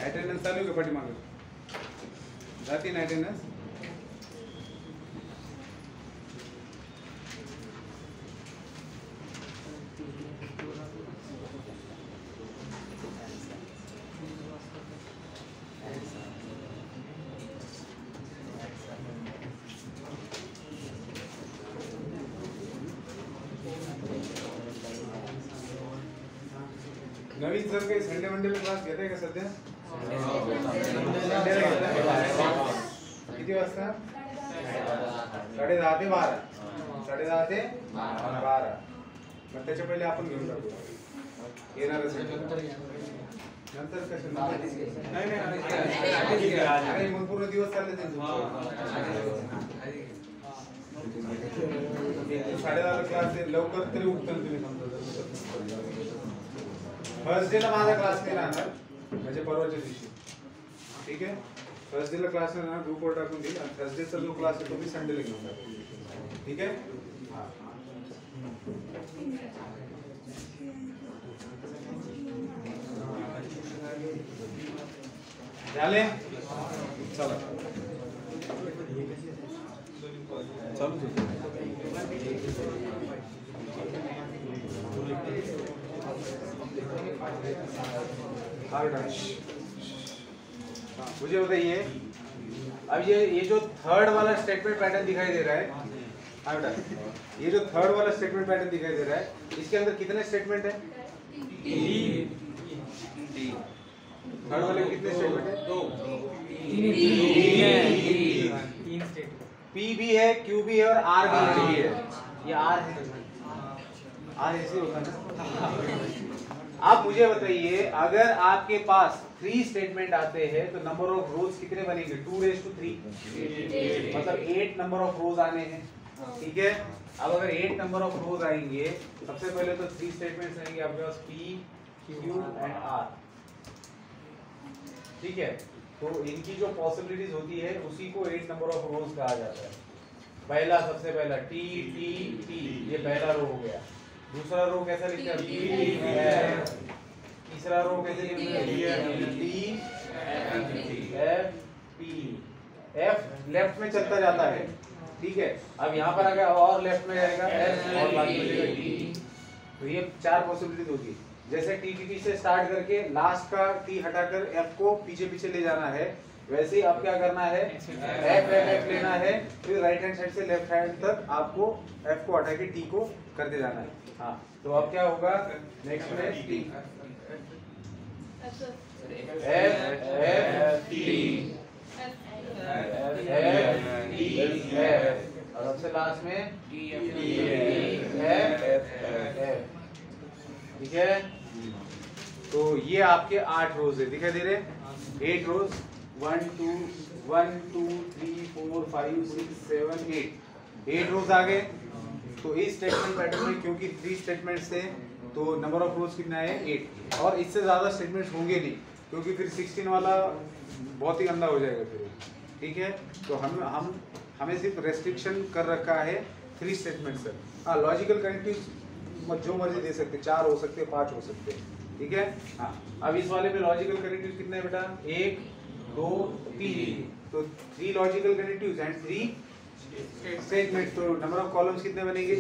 अटेंडन्स चालू आहे का पाठीमागं, जाते ना अटेंडन्स, नवीन सर के संडे मंडे क्लास घेताय का सध्या? किती वाजता? 10:30 ते 12. 10:30 ते 12. मग त्याच्या पहिले आपण घेऊन टाकू. येणार असेल नंतर कसं नाही मग पूर्ण दिवस चालले ते 10:30 क्लास लवकर तरी उठतात तुम्ही समजा. थर्सडेला माझा क्लास नाही राहणार म्हणजे परवाच्या दिवशी. ठीक आहे, थर्सडेला क्लास नाही राहणार, ग्रुपवर टाकून देईल आणि थर्सडेचा जो क्लास आहे तो मी संडेला घेऊन टाकू. ठीक आहे. हां झाले चला चालू मुझे बताइए अब ये जो थर्ड वाला स्टेटमेंट पैटर्न दिखाई दे रहा है, हाँ बेटा, ये जो थर्ड वाला स्टेटमेंट पैटर्न दिखाई दे रहा है इसके अंदर कितने स्टेटमेंट है? थर्ड वाले में कितने स्टेटमेंट है? 2 पी भी है, क्यू भी है और आर भी है. ये आर है, आर ऐसे होता है. आप मुझे बताइए अगर आपके पास 3 स्टेटमेंट आते हैं तो नंबर ऑफ रोज कितने बनेंगे? 2⁵ मतलब 8 नंबर ऑफ रोज आने हैं. ठीक है, अब अगर 8 नंबर ऑफ रोज आएंगे सबसे पहले तो 3 स्टेटमेंट्स रहेंगे आपके पास पी क्यू एंड आर. ठीक है, तो इनकी जो पॉसिबिलिटीज होती है उसी को 8 नंबर ऑफ रोज कहा जाता है. पहला सबसे पहला टी टी टी, ये पहला रो हो गया. दूसरा रो कैसा लिखते हैं? तीसरा रो कैसे लिखते हैं? D F P. F left में चलता जाता है. ठीक है, अब यहाँ पर अगर और लेफ्ट में जाएगा एफ और बाद में जाएगा डी. तो ये 4 पॉसिबिलिटीज होगी. जैसे टी से स्टार्ट करके लास्ट का टी हटाकर एफ को पीछे पीछे ले जाना है, वैसे ही अब क्या करना है? एफ लेना है, फिर राइट हैंड साइड से लेफ्ट हैंड तक आपको एफ को हटा के टी को करते जाना है. हाँ, तो अब क्या होगा? नेक्स्ट में टी एफ टी और सबसे लास्ट में एफ. ठीक है, तो ये आपके 8 रोज है. दिखाई दे रहे? 8 रोज. 1 2 3 4 5 6 7 8 रोज आ गए. तो इस स्टेटमेंट पैटर्न में क्योंकि 3 स्टेटमेंट्स थे तो नंबर ऑफ रोज कितना है? 8. और इससे ज्यादा स्टेटमेंट्स होंगे नहीं क्योंकि फिर 16 वाला बहुत ही गंदा हो जाएगा फिर. ठीक है, तो हमें सिर्फ रेस्ट्रिक्शन कर रखा है 3 स्टेटमेंट से. हाँ, लॉजिकल कनेक्टिव जो मर्जी दे सकते, 4 हो सकते, 5 हो सकते. ठीक है. हाँ, अब इस वाले में लॉजिकल कनेक्टिव कितने बेटा? 1 2 3. तो 3 लॉजिकल कनेक्टिव्स एंड 3 स्टेटमेंट. तो नंबर ऑफ कॉलम्स कितने बनेंगे?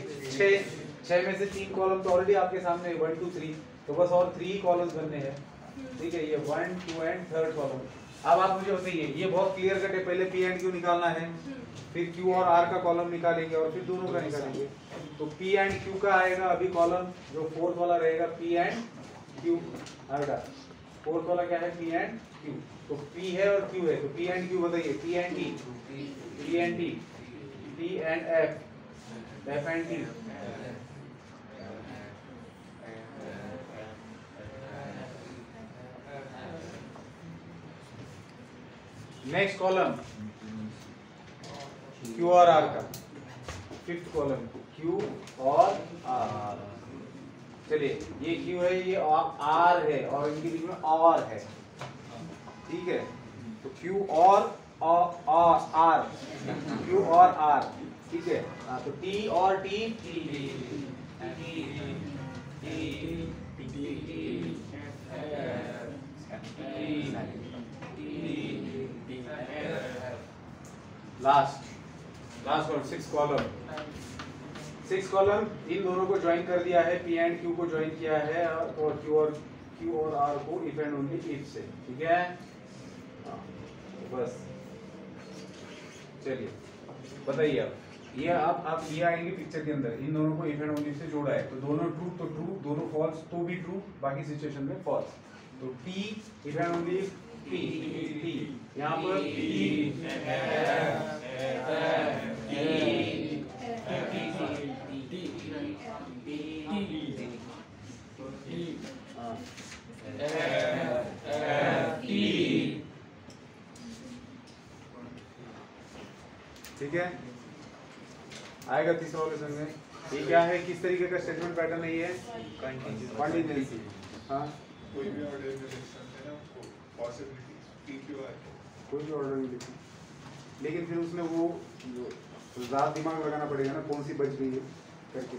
6 में से 3 कॉलम तो ऑलरेडी आपके सामने 1 2 3, तो बस और 3 कॉलम्स बनने हैं. ठीक है, ये 1 2 एंड थर्ड कॉलम. अब आप मुझे बताइए, ये बहुत क्लियर कट है. पहले पी एंड क्यू निकालना है, फिर क्यू और आर का कॉलम निकालेंगे और फिर दोनों का निकालेंगे. तो पी एंड क्यू का आएगा अभी कॉलम, जो फोर्थ वाला रहेगा पी एंड क्यू. बेटा फोर्थ वाला क्या है? P and Q. तो पी है और क्यू है, तो पी एंड क्यू बताइए. P and T, P and T, T and F, F and T. Next column Q और आर का. फिफ्थ कॉलम क्यू और आर. चलिए, ये क्यू है, ये आर है और इनके बीच में और है. ठीक है, तो क्यू और आर, क्यू और आर. ठीक है, तो टी और टी, लास्ट कॉलम 6 कॉलम. इन दोनों को ज्वाइन कर दिया है, पी एंड क्यू को ज्वाइन किया है और क्यू और आर को इफ एंड ओनली इफ से. ठीक है, बस. चलिए बताइए अब ये आप ये आएंगे पिक्चर के अंदर, इन दोनों को इफ एंड ओनली से जोड़ा है तो दोनों ट्रू तो ट्रू, दोनों फॉल्स तो भी ट्रू, बाकी सिचुएशन में फॉल्स। तो T if and only T, यहाँ पर ठीक है, आएगा तीसरा वाले संग। ये क्या है, किस तरीके का स्टेटमेंट पैटर्न है ये? कंटीन्यूअसी। हाँ, कोई भी ऑर्डर में लिख सकते हैं ना, पॉसिबिलिटीज PQR कोई भी ऑर्डर नहीं लिखी, लेकिन फिर उसमें वो ज़्यादा दिमाग लगाना पड़ेगा ना, कौन सी बच गई है करके।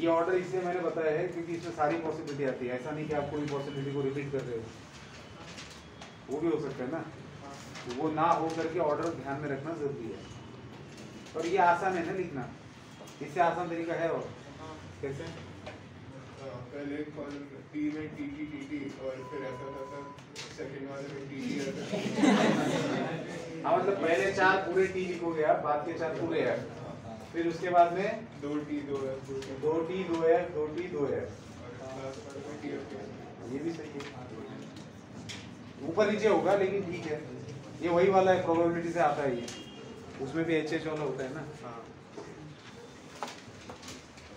ये ऑर्डर इसलिए मैंने बताया है क्योंकि इसमें सारी पॉसिबिलिटी आती है, ऐसा नहीं कि आप कोई पॉसिबिलिटी को रिपीट कर रहे हो, वो भी हो सकता है ना, तो वो ना हो करके ऑर्डर ध्यान में रखना जरूरी है। और ये आसान है ना लिखना, इससे आसान तरीका है। और कैसे? पहले कॉलम P में TT और फिर ऐसा था सेकंड वाले में TT आता। हाँ, मतलब पहले 4 पूरे T लिखोगे आप, बाद के 4 पूरे F, फिर उसके बाद में 2T 2F 2T 2F 2T 2F, और लास्ट वाले में TF। ये भी सही है, ऊपर नीचे होगा लेकिन ठीक है, ये वही वाला है, प्रोबेबिलिटी से आता है ये, उसमें भी HH वाला होता है ना। हाँ,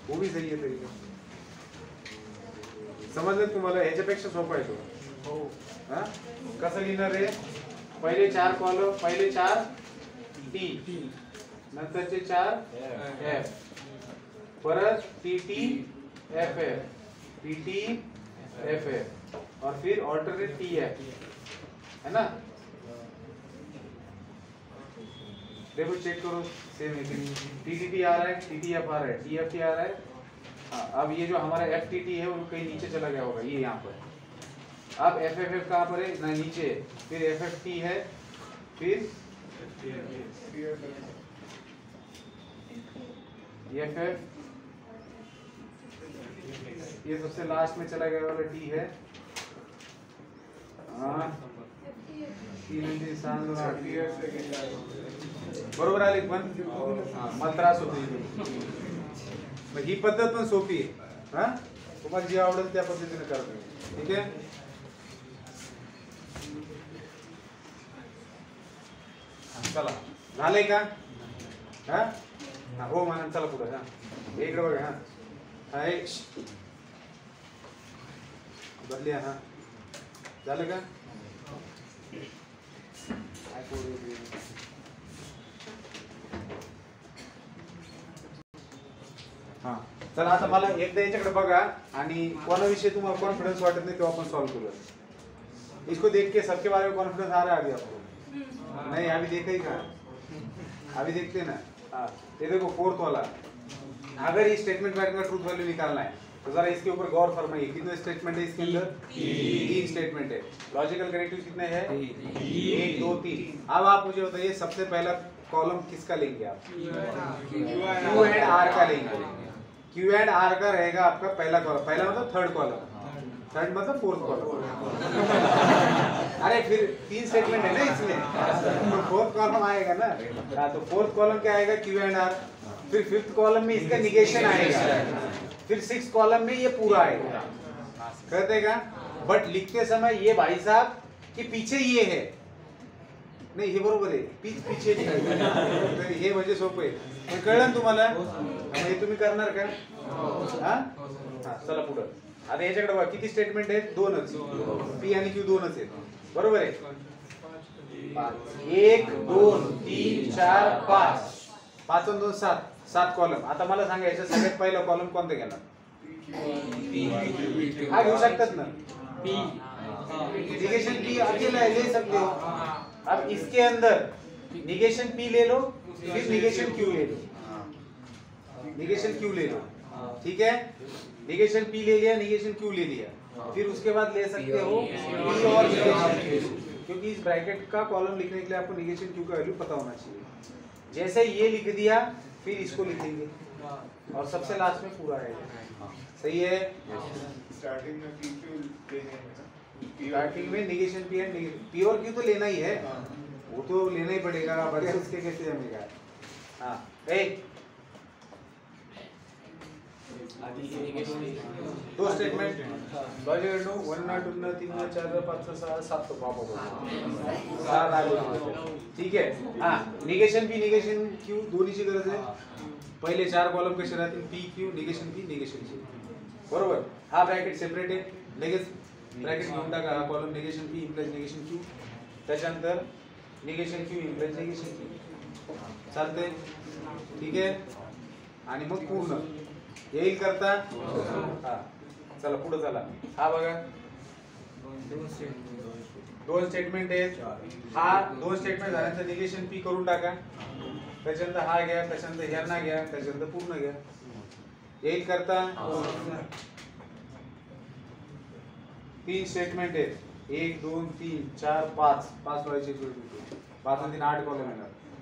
वो भी सही है तरीका, समजलं तुम्हाला? ह्याच्यापेक्षा सोपं आहे तो। हाँ, कसं लिहिणार आहे? पहिले 4 कॉलम, पहिले 4 T, नंतरचे 4 F, परत TT FF, TT FF, और फिर ऑल्टरनेट TF, है ना? देखो चेक करो सेम है कि नहीं। TTT आ रहा है, TTF आ रहा है, TFT आ रहा है। हाँ, अब ये जो हमारा FTT है वो कहीं नीचे चला गया होगा, ये यहाँ पर। अब FFF कहाँ पर है? ना नीचे, फिर FFT है, फिर FF, ये सबसे लास्ट में चला गया वाला T है। हाँ, बरोबर आले पण? मला त्रास होतो मग ही पद्धत पण सोपी आहे। हा, तुम्हाला जे आवडेल त्या पद्धतीने करतो, ठीक आहे? चला, झालंय का? हा, हो म्हणा, चला पुढे। हा, इकडे बघा। हा, हाय बदली। हा, झालं का? हाँ, चला आता मला एकदा याच्याकडे बघा आणि कोणाविषयी तुम्हाला कॉन्फिडेंस वाटत नाही तेव्हा आपण सॉल्व करूया। इसको देख के सबके बारे में कॉन्फिडेंस आ रहा है अभी आपको? नहीं, अभी देखा ही कहाँ? अभी देखते ना। हाँ, ये देखो फोर्थ वाला, अगर ये स्टेटमेंट पैटर्न का ट्रूथ वैल्यू निकालना है तो जरा इसके ऊपर गौर फरमाइए। कितने स्टेटमेंट है इसके अंदर? 3 स्टेटमेंट है। लॉजिकल कनेक्टिव कितने हैं? 1 2 3। अब आप मुझे बताइए सबसे पहला कॉलम किसका लेंगे आप? Q एंड R का लेंगे। Q एंड R का रहेगा आपका पहला कॉलम। पहला मतलब थर्ड कॉलम, थर्ड मतलब फोर्थ कॉलम। अरे फिर 3 स्टेटमेंट है ना इसमें, तो फोर्थ कॉलम आएगा ना। हाँ, तो फोर्थ कॉलम क्या आएगा? Q and R। फिर फिफ्थ कॉलम में इसका निगेशन आएगा, फिर 6 कॉलम में ये पूरा आएगा, कर देगा। बट लिखते समय ये भाई साहब कि पीछे ये है, नाही हे बरोबर आहे, पीछे लिहायचं, हे म्हणजे सोपं आहे। पण कळलं तुम्हाला? हे तुम्ही करणार का? हा, चला पुढे। आता याच्याकडे बघा किती स्टेटमेंट आहेत? 2च, P आणि Q 2च आहेत, बरोबर आहे? 1 2 3 4 5, 5 आणि 2 7, 7 कॉलम। आता मला सांगा याच्या सगळ्यात पहिला कॉलम कोणता घेणार? हा घेऊ शकतात ना, P। निगेशन P अकेला ले सकते हो। अब इसके अंदर निगेशन P ले लो, फिर निगेशन Q ले लो, निगेशन Q ले लो, ठीक है? निगेशन P ले लिया, निगेशन Q ले लिया, फिर उसके बाद ले सकते हो P और निगेशन Q, क्योंकि इस ब्रैकेट का कॉलम लिखने के लिए आपको निगेशन Q का वैल्यू पता होना चाहिए। जैसे ये लिख दिया फिर इसको लिखेंगे और सबसे लास्ट में पूरा आएगा। सही है? स्टार्टिंग में PQ लेने हैं ना, स्टार्टिंग में निगेशन P एंड P और Q तो लेना ही है, वो तो लेना ही पड़ेगा, बगैर उसके कैसे जमेगा। हाँ, दो स्टेटमेंट लॉजिकल नो 1 ना 2 ना 3 ना 4 ना 5 ना 6 7 तो बाबा सात आले. ठीक आहे. हा निगेशन पी निगेशन क्यू दोन्हीची गरज आहे. पहिले 4 कॉलम कसे राहतील P Q negation P negation Q. बरोबर. हा ब्रॅकेट सेपरेट आहे. लगेच ब्रॅकेट घेऊन टाका. हा column negation P implies negation Q. त्याच्यानंतर negation Q implies negation Q. चालतंय. ठीक आहे. आणि मग पूर्ण येईल करता. हा चला पुढे चला. हा बघा दोन स्टेटमेंट आहेत. हा दोन स्टेटमेंट झाल्यानंतर निगेशन पी करून टाका. त्याच्यानंतर हा घ्या. त्याच्यानंतर ह्यांना घ्या. त्याच्यानंतर पूर्ण घ्या. येईल करता. 3 स्टेटमेंट आहेत. 1 2 3 4 5 5 वाले 5 और 3 8 कॉलम है.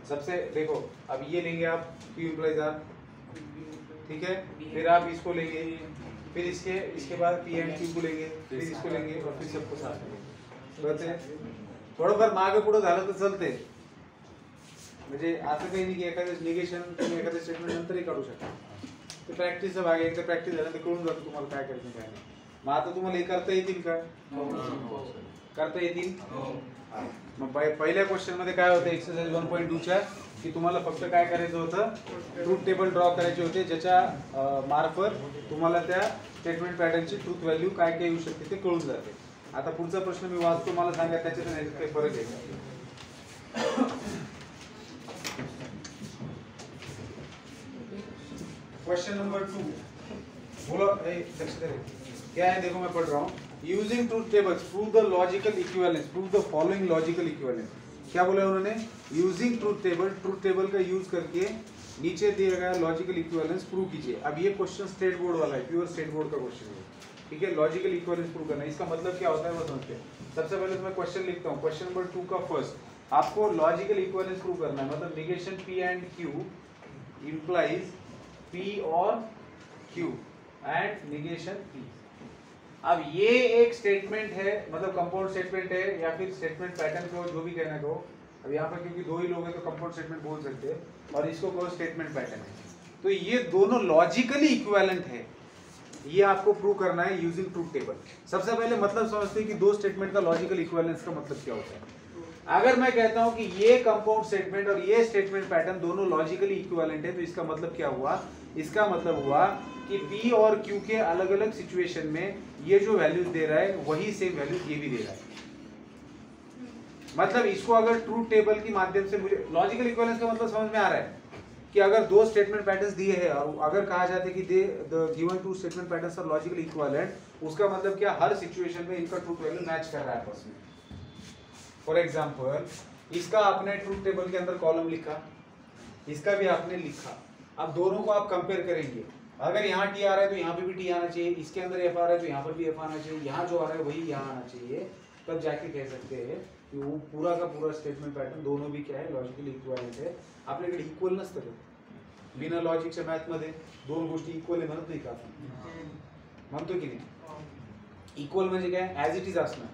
सबसे देखो अब ये लेंगे आप Q इम्प्लाइज आर. ठीक है. फिर आप इसको लेंगे. फिर इसके बाद P एंड Q को लेंगे. फिर इसको लेंगे और फिर सबको साथ लेंगे. कळते. थोडंफार मागे पुढे झालं तर चालते. म्हणजे असं काही नाही की एखादं निगेशन तुम्ही एखाद्या स्टेटमेंट नंतरही काढू शकता. ते प्रॅक्टिसचा भाग आहे. एकदा प्रॅक्टिस झाल्यानंतर कळून जातं तुम्हाला काय करायचं काय नाही. मग आता तुम्हाला हे करता येतील का? करता येतील. मग पहिल्या क्वेश्चन मध्ये काय होतं एक्सरसाइज 1.2 च्या की तुम्हाला फक्त काय करायचं होतं ट्रूथ टेबल ड्रॉ करायचे होते ज्याच्या मार्फत तुम्हाला त्या स्टेटमेंट पॅटर्नची ट्रूथ व्हॅल्यू काय काय येऊ शकते ते कळून जाते. आता पुढचा प्रश्न मी वाचतो मला सांगा त्याच्यात काही फरक आहे का? क्वेश्चन नंबर 2 बोलो. क्या है देखो मैं पढ़ रहा हूँ. Using truth tables prove the logical equivalence. Prove the following logical equivalence. क्या बोला उन्होंने? यूजिंग ट्रूथ टेबल का यूज करके नीचे दिया गया लॉजिकल इक्विवेलेंस प्रूव कीजिए. अब ये क्वेश्चन स्टेट बोर्ड वाला है. प्योर स्टेट बोर्ड का क्वेश्चन है. ठीक है. लॉजिकल इक्विवेलेंस प्रूव करना इसका मतलब क्या होता है वो समझते हैं. सबसे पहले तो मैं क्वेश्चन लिखता हूँ. क्वेश्चन नंबर 2 का फर्स्ट आपको लॉजिकल इक्विवेलेंस प्रूव करना है. मतलब negation P and Q implies P और Q एंड निगेशन P. अब ये एक स्टेटमेंट है मतलब कंपाउंड स्टेटमेंट है या फिर स्टेटमेंट पैटर्न को जो भी कहना कहो. अब यहाँ पर क्योंकि दो ही लोग हैं तो कंपाउंड स्टेटमेंट बोल सकते हैं और इसको कहो स्टेटमेंट पैटर्न है. तो ये दोनों लॉजिकली इक्विवेलेंट है. ये आपको प्रूव करना है यूजिंग ट्रूथ टेबल. सबसे पहले मतलब समझते हैं कि दो स्टेटमेंट का लॉजिकल इक्विवेलेंस का मतलब क्या होता है. अगर मैं कहता हूं कि ये कंपाउंड स्टेटमेंट और ये स्टेटमेंट पैटर्न दोनों लॉजिकली इक्विवेलेंट है तो इसका मतलब क्या हुआ. इसका मतलब हुआ कि P और Q के अलग अलग सिचुएशन में ये जो वैल्यूज दे रहा है वही सेम वैल्यूज ये भी दे रहा है. मतलब इसको अगर ट्रूथ टेबल की माध्यम से मुझे लॉजिकल इक्विवेलेंस का मतलब समझ में आ रहा है कि अगर दो स्टेटमेंट पैटर्न्स दिए हैं और अगर कहा जाता है कि the given two statement patterns are logically equivalent, उसका मतलब क्या हर सिचुएशन में इनका ट्रूथ वैल्यू मैच कर रहा है आपस में. फॉर एग्जांपल इसका आपने ट्रूथ टेबल के अंदर कॉलम लिखा, इसका भी आपने लिखा. अब दोनों को आप कंपेयर करेंगे. अगर यहाँ T आ रहा है तो यहाँ पे भी T आना चाहिए. इसके अंदर F आ रहा है तो यहाँ पर भी F आना चाहिए. यहाँ जो आ रहा है वही यहाँ आना चाहिए. तब जाके कह सकते हैं की वो पूरा का पूरा स्टेटमेंट पॅटर्न दोनों भी क्या है लॉजिकली इक्विवेलेंट आहे. आपल्याकडे इक्वल नसतं बिना लॉजिकच्या मॅथ मध्ये दोन गोष्टी इक्वल आहे म्हणत नाही का आपण. म्हणतो की नाही. इक्वल म्हणजे काय ॲज इट इज असणं.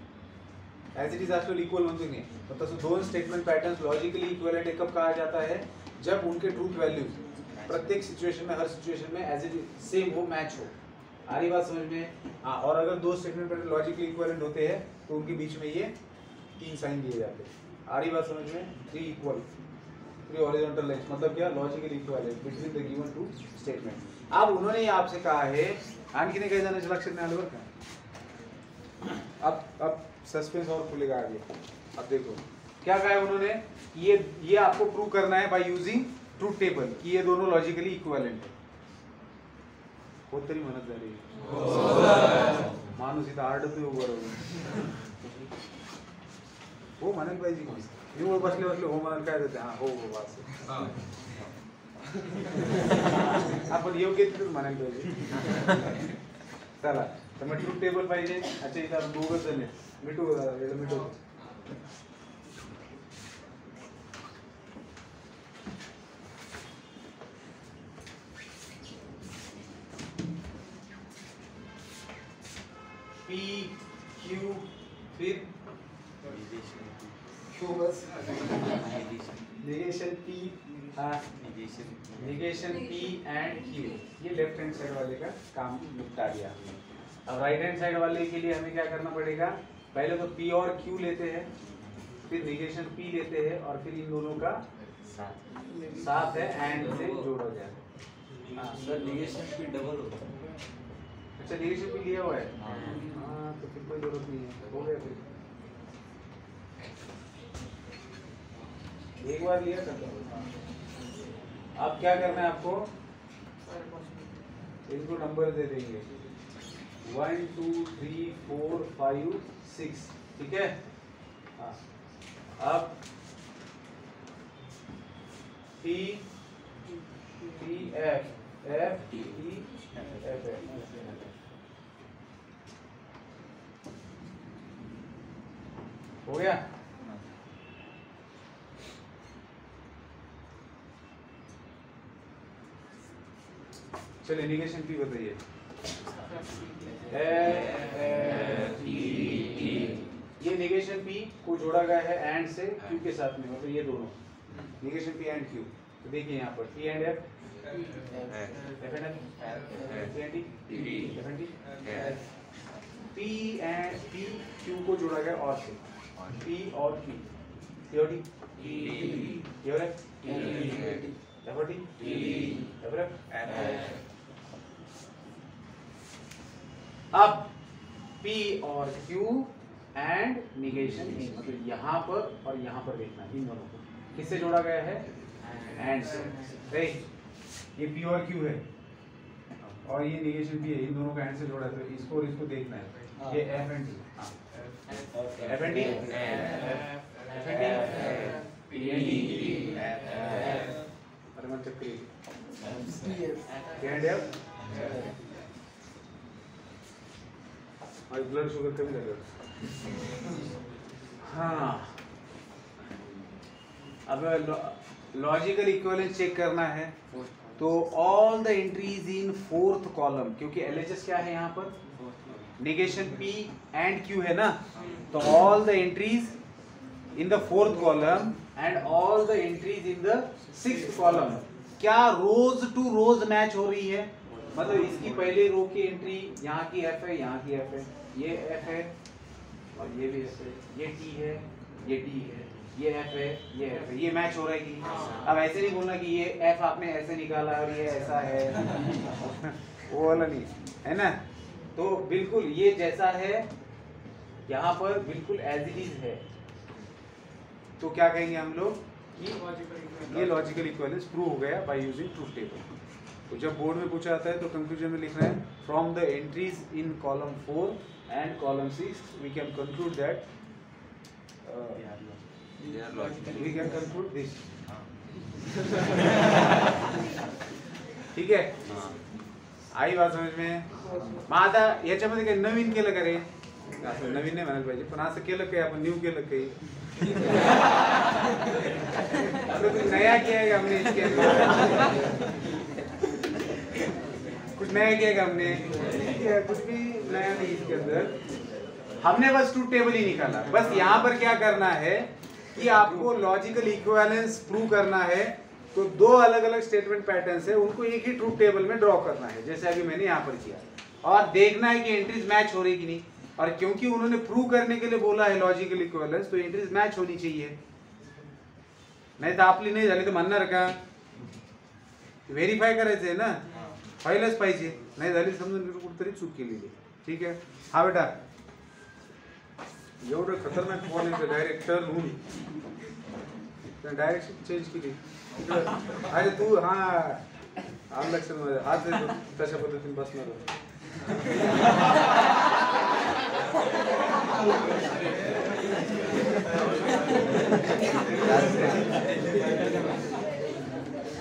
ॲज इट इज असलं इक्वल म्हणतो की नाही. तो तसं दोन स्टेटमेंट पैटर्न्स लॉजिकली इक्विवेलेंट कब कहा जाता है जब उनके ट्रूथ वैल्यूज प्रत्येक सिचुएशन में हर सिचुएशन में एज इट इज सेम हो मैच हो. आ रही बात समझ में. हाँ. और अगर दो स्टेटमेंट पैटर्न लॉजिकली इक्विवेलेंट होते हैं तो उनके बीच में ये 3 साइन दिए जाते हैं. आ रही बात समझ में. 3 इक्वल 3 हॉरिजॉन्टल लाइंस मतलब क्या logically equivalent between the given two statement. अब उन्होंने ये आपसे कहा है आणखी काही जणांच्या लक्षात नाही आलं बरं का. अब सस्पेंस और खुलेगा आगे. अब देखो क्या कहा है उन्होंने. ये आपको प्रूव करना है बाय यूजिंग ट्रूथ टेबल कि ये दोनों लॉजिकली इक्विवेलेंट है. हो तरी म्हणत झाले माणूस इथं आरडतोय बरोबर. हो म्हणायला पाहिजे की निवळ बसले बसले हो म्हणाल काय होते. हा हो हो बस आपण योग्य तिथेच म्हणायला पाहिजे. चला तर मग ट्रूथ टेबल पाहिजे. अच्छा इथं दोघंच जण आहेत. मिठू P Q फिर तो बस negation P, negation P and Q, ये लेफ्ट हैंड साइड वाले का काम निपटा दिया हमने। अब राइट हैंड साइड वाले के लिए हमें क्या करना पड़ेगा, पहले तो P और Q लेते हैं, फिर निगेशन P लेते हैं और फिर इन दोनों का साथ है एंड से जोड़ा गया। हाँ सर निगेशन P डबल होता है। अच्छा निगेशन P लिया हुआ है, हाँ तो फिर कोई जरूरत नहीं है, हो गया फिर एक बार लिया था। अब क्या करना है आपको, इनको नंबर दे देंगे 1 2 3 4 5 6, ठीक है। हाँ अब P P F F T F F हो गया। चलिए निगेशन P बताइए। ये निगेशन P को जोड़ा गया है एंड से Q के साथ में, मतलब ये दोनों निगेशन P एंड Q। तो देखिए यहाँ पर P and F, F and F, P and T, P and P Q को जोड़ा गया और से, P और Q, P और T, P और F, F और T, F और F। अब P और Q एंड निगेशन P, मतलब यहाँ पर और यहाँ पर देखना इन दोनों को किससे जोड़ा गया है, एंड से। ये P और Q है और ये निगेशन P है, इन दोनों का एंड से जोड़ा है, तो इसको और इसको देखना है। ये F and T, F and T, F and T, P and T, अरे मैं चक्री P एंड F। और ब्लड शुगर कभी लगेगा। हाँ अब लॉजिकल इक्विवेलेंस चेक करना है, तो all the entries in fourth column, क्योंकि LHS क्या है यहाँ पर, निगेशन P एंड Q है ना, तो all the entries in the fourth column and all the entries in the sixth column क्या रोज टू रोज मैच हो रही है, मतलब इसकी पहले रो की एंट्री यहाँ की F है, यहाँ की F है, ये F है और ये भी F है, ये T है, ये T है, ये F है, ये F है, ये मैच हो रहा है कि नहीं। अब ऐसे नहीं बोलना कि ये F आपने ऐसे निकाला और ये ऐसा है वो वाला नहीं है ना, तो बिल्कुल ये जैसा है यहाँ पर बिल्कुल एज इट इज है, तो क्या कहेंगे हम लोग कि ये लॉजिकल इक्विवेलेंस प्रूव हो गया बाय यूजिंग ट्रूथ टेबल। तो जब बोर्ड में पूछा जाता है तो कंक्लूजन में लिखना है from the entries in column 4 and column 6 we can conclude that we can conclude this. ठीक है, आई बात समझ में। मग आता याच्यामध्ये काही नवीन केलं का रे, असं नवीन नाही म्हणायला पाहिजे, पण असं केलं काही आपण न्यू केलं काही कुछ नया किया है हमने इसके अंदर, कुछ नया किया हमने, कुछ भी नया नहीं इसके अंदर, हमने बस ट्रूथ टेबल ही निकाला। बस यहाँ पर क्या करना है कि आपको लॉजिकल इक्विवेलेंस प्रूव करना है, तो दो अलग अलग स्टेटमेंट पैटर्न्स है, उनको एक ही ट्रूथ टेबल में ड्रॉ करना है, जैसे अभी मैंने यहाँ पर किया, और देखना है कि एंट्रीज मैच हो रही कि नहीं। और क्योंकि उन्होंने प्रूव करने के लिए बोला है लॉजिकल इक्विवेलेंस, तो एंट्रीज मैच होनी चाहिए, नाही तर आपली नाही झाली तर म्हणणार का, व्हेरीफाय करायचं आहे ना, व्हायलाच पाहिजे, नाही झाली समजून कुठेतरी चूक केलेली। ठीक आहे, हा बेटा एवढं खतरनाक बॉल येतो डायरेक्ट टर्न होऊन, डायरेक्शन चेंज केली अरे तू, हा आम लक्षात मध्ये हाच तशा पद्धतीने बसणार होता।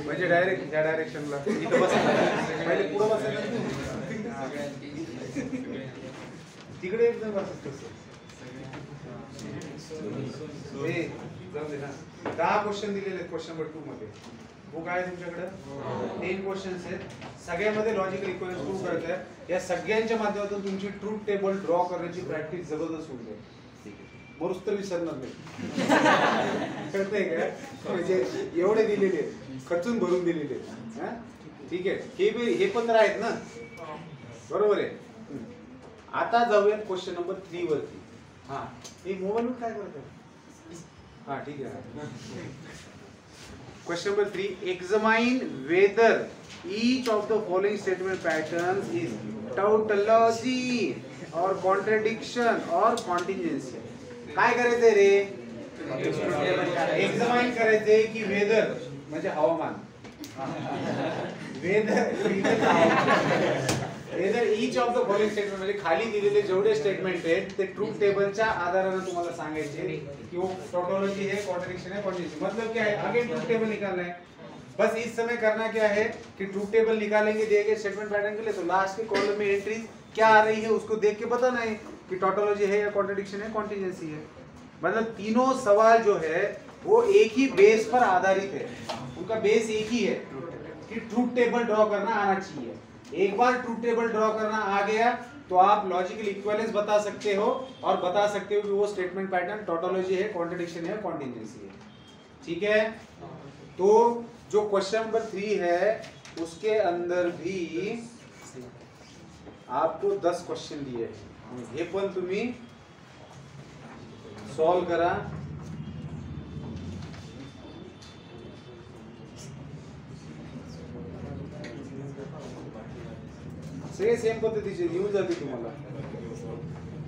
म्हणजे डायरेक्ट या डायरेक्शनला इथं बसायला पहिले पुढे बसायला, तिकडे एकदम बसत तसं हे जाऊ दे ना। 10 क्वेश्चन दिलेले आहेत क्वेश्चन नंबर 2 मध्ये, बुक आहे तुमच्याकडे, 10 क्वेश्चन्स आहेत, सगळ्यामध्ये लॉजिकल इक्विवेलेंस प्रूव्ह करायचं आहे। या सगळ्यांच्या माध्यमातून तुमची ट्रूथ टेबल ड्रॉ करण्याची प्रॅक्टिस जबरदस्त होईल। मरुस तर विसरणार नाही. कळतंय का? म्हणजे एवढे दिलेले खर्चून भरून दिलेले. हा ठीक आहे, हे पण आहेत ना, बरोबर आहे. आता जाऊया क्वेश्चन नंबर 3 वरती. हा हे मोबाईलवर काय करत? हा ठीक आहे. Question number 3, examine whether each of the following statement patterns is tautology or contradiction और कॉन्टिजेंसी. काय करायचंय रे? एक्झामाइन करायचंय की वेदर म्हणजे हवामान, weather each of the following statement म्हणजे खाली दिलेले जेवढे स्टेटमेंट आहेत ते ट्रूथ टेबलच्या आधाराने तुम्हाला सांगायचे कि वो टोटोलॉजी है, कॉन्ट्रडिक्शन है, कॉन्टिजेंसी. मतलब क्या है? आगे ट्रूथ टेबल निकालना है. बस इस समय करना क्या है कि ट्रूथ टेबल निकालेंगे दिए गए स्टेटमेंट पैटर्न के लिए, तो लास्ट के कॉलम में एंट्रीज क्या आ रही है उसको देख के बताना है कि टोटोलॉजी है या कॉन्ट्रडिक्शन है, कॉन्टिजेंसी है. मतलब तीनों सवाल जो है वो एक ही बेस पर आधारित है. उनका बेस एक ही है कि ट्रूथ टेबल ड्रॉ करना आना चाहिए. एक बार ट्रूथ टेबल ड्रॉ करना आ गया तो आप लॉजिकल इक्विवेलेंस बता सकते हो और बता सकते हो कि वो स्टेटमेंट पैटर्न टोटोलॉजी है, कॉन्ट्रडिक्शन है, कॉन्टिजेंसी है. ठीक है, तो जो क्वेश्चन नंबर 3 है उसके अंदर भी आपको 10 क्वेश्चन दिए हैं. हे पण तुम्ही सॉल्व करा. सगळे सेम पद्धतीचे येऊन जाते तुम्हाला.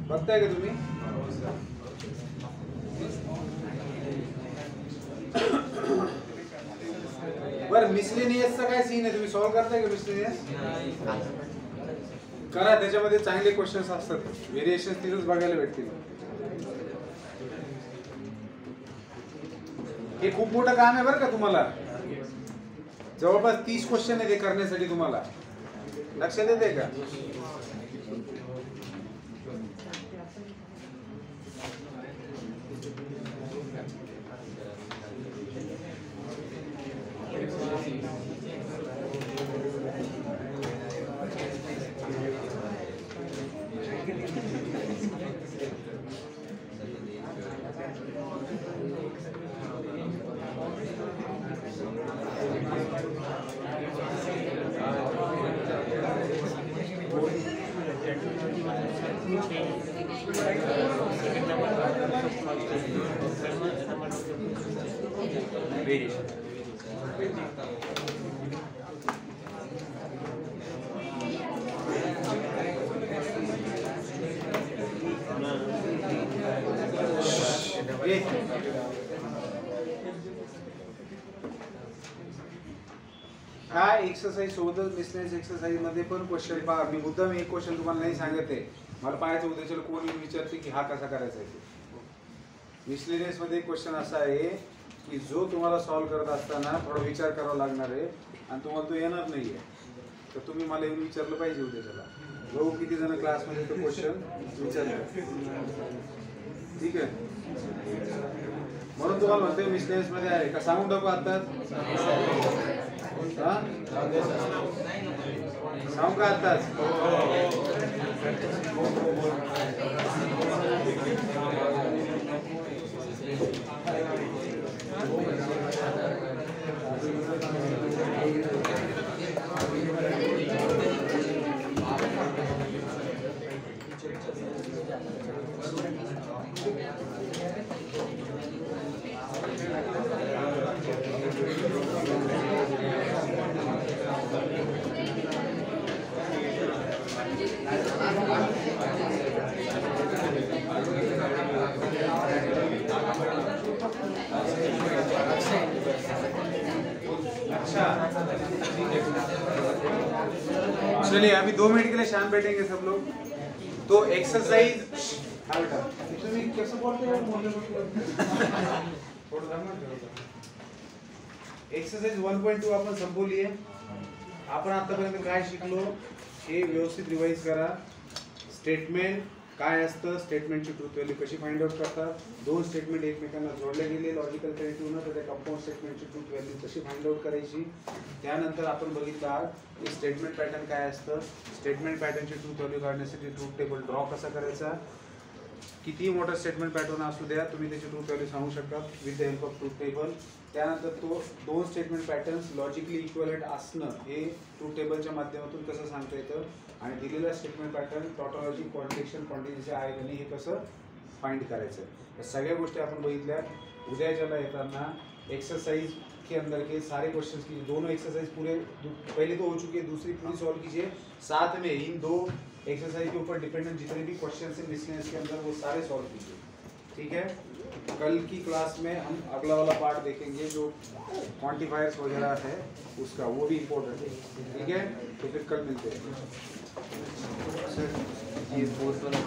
बघताय का तुम्ही? बरं मिसलेनियसचा काय सीन आहे? तुम्ही सॉल्व करताय का मिसलेनियस? करा, त्याच्यामध्ये चांगले क्वेश्चन्स असतात, व्हेरिएशन तिथेच बघायला भेटतील. हे खूप मोठं काम आहे बरं का तुम्हाला. जवळपास 30 क्वेश्चन आहे ते करण्यासाठी तुम्हाला. लक्षात येते का? हा एक्सरसाइज सोबतच मिसलेनियस एक्सरसाइज मध्ये पण क्वेश्चन पहा. मी मुद्दाम एक क्वेश्चन तुम्हाला नाही सांगत आहे, मला पाहायचं उद्याच्या कोण येऊन विचारते की हा कसा करायचा आहे. मिसलेनियस मध्ये एक क्वेश्चन असा आहे की जो तुम्हाला सॉल्व करत असताना थोडा विचार करावा लागणार आहे आणि तुम्हाला तो येणार नाहीये, तर तुम्ही मला येऊन विचारलं पाहिजे उद्याच्याला. बघू किती जण क्लासमध्ये तो क्वेश्चन विचारले. ठीक आहे, म्हणून तुम्हाला म्हणते मिसलेनियस मध्ये आहे का सांगून टाकू आताच? सांगू का आताच? चलिए अभी 2 मिनट के लिए शांत बैठेंगे सब लोग. तो एक्सरसाइज तुम्ही कसं बोलते एक्सरसाइज 1.2 आपण संपवली आहे. आपण आतापर्यंत काय शिकलो हे व्यवस्थित रिवाइज करा. स्टेटमेंट काय असतं, स्टेटमेंटची ट्रूथ व्हॅल्यू कशी फाइंड आउट करतात, दोन स्टेटमेंट एकमेकांना जोडले गेले लॉजिकल कनेक्टिव्ह न तर त्या कंपाऊंड स्टेटमेंटची ट्रूथ व्हॅल्यू कशी फाइंड आउट करायची. त्यानंतर आपण बघितलं की स्टेटमेंट पॅटर्न काय असतं, स्टेटमेंट पॅटर्नची ट्रूथ व्हॅल्यू काढण्यासाठी ट्रूथ टेबल ड्रॉ कसा करायचा. किती मोठा स्टेटमेंट पॅटर्न असू द्या तुम्ही त्याची ट्रूथ व्हॅल्यू सांगू शकता with the help of truth table. त्यानंतर तो दोन स्टेटमेंट पॅटर्न्स लॉजिकली इक्वलंट असणं हे ट्रूथ टेबलच्या माध्यमातून कसं सांगता येतं आणि दिलेला स्टेटमेंट पॅटर्न टॉटॉलॉजी कॉन्ट्रडिक्शन कॉन्टिन्युटी आहे का नाही हे कसं फाइंड करायचं. या सगळ्या गोष्टी आपण बघितल्या. उद्याच्याला येताना एक्सरसाइज के अंदर के सारे क्वेश्चंस कीजिए. दोनों एक्सरसाइज पूरे पहले तो हो चुकी है, दूसरी पूरी सॉल्व कीजिए. साथ में इन दो एक्सरसाइज के ऊपर डिपेंडेंट जितने भी क्वेश्चंस हैं मिसलेनियस के अंदर वो सारे सॉल्व कीजिए. ठीक है. कल की क्लास में हम अगला वाला पार्ट देखेंगे जो क्वांटिफायर्स वगैरह है उसका, वो भी इम्पोर्टेंट है. ठीक है. तो फिर कल मिलते हैं. ये फोर्थ वाला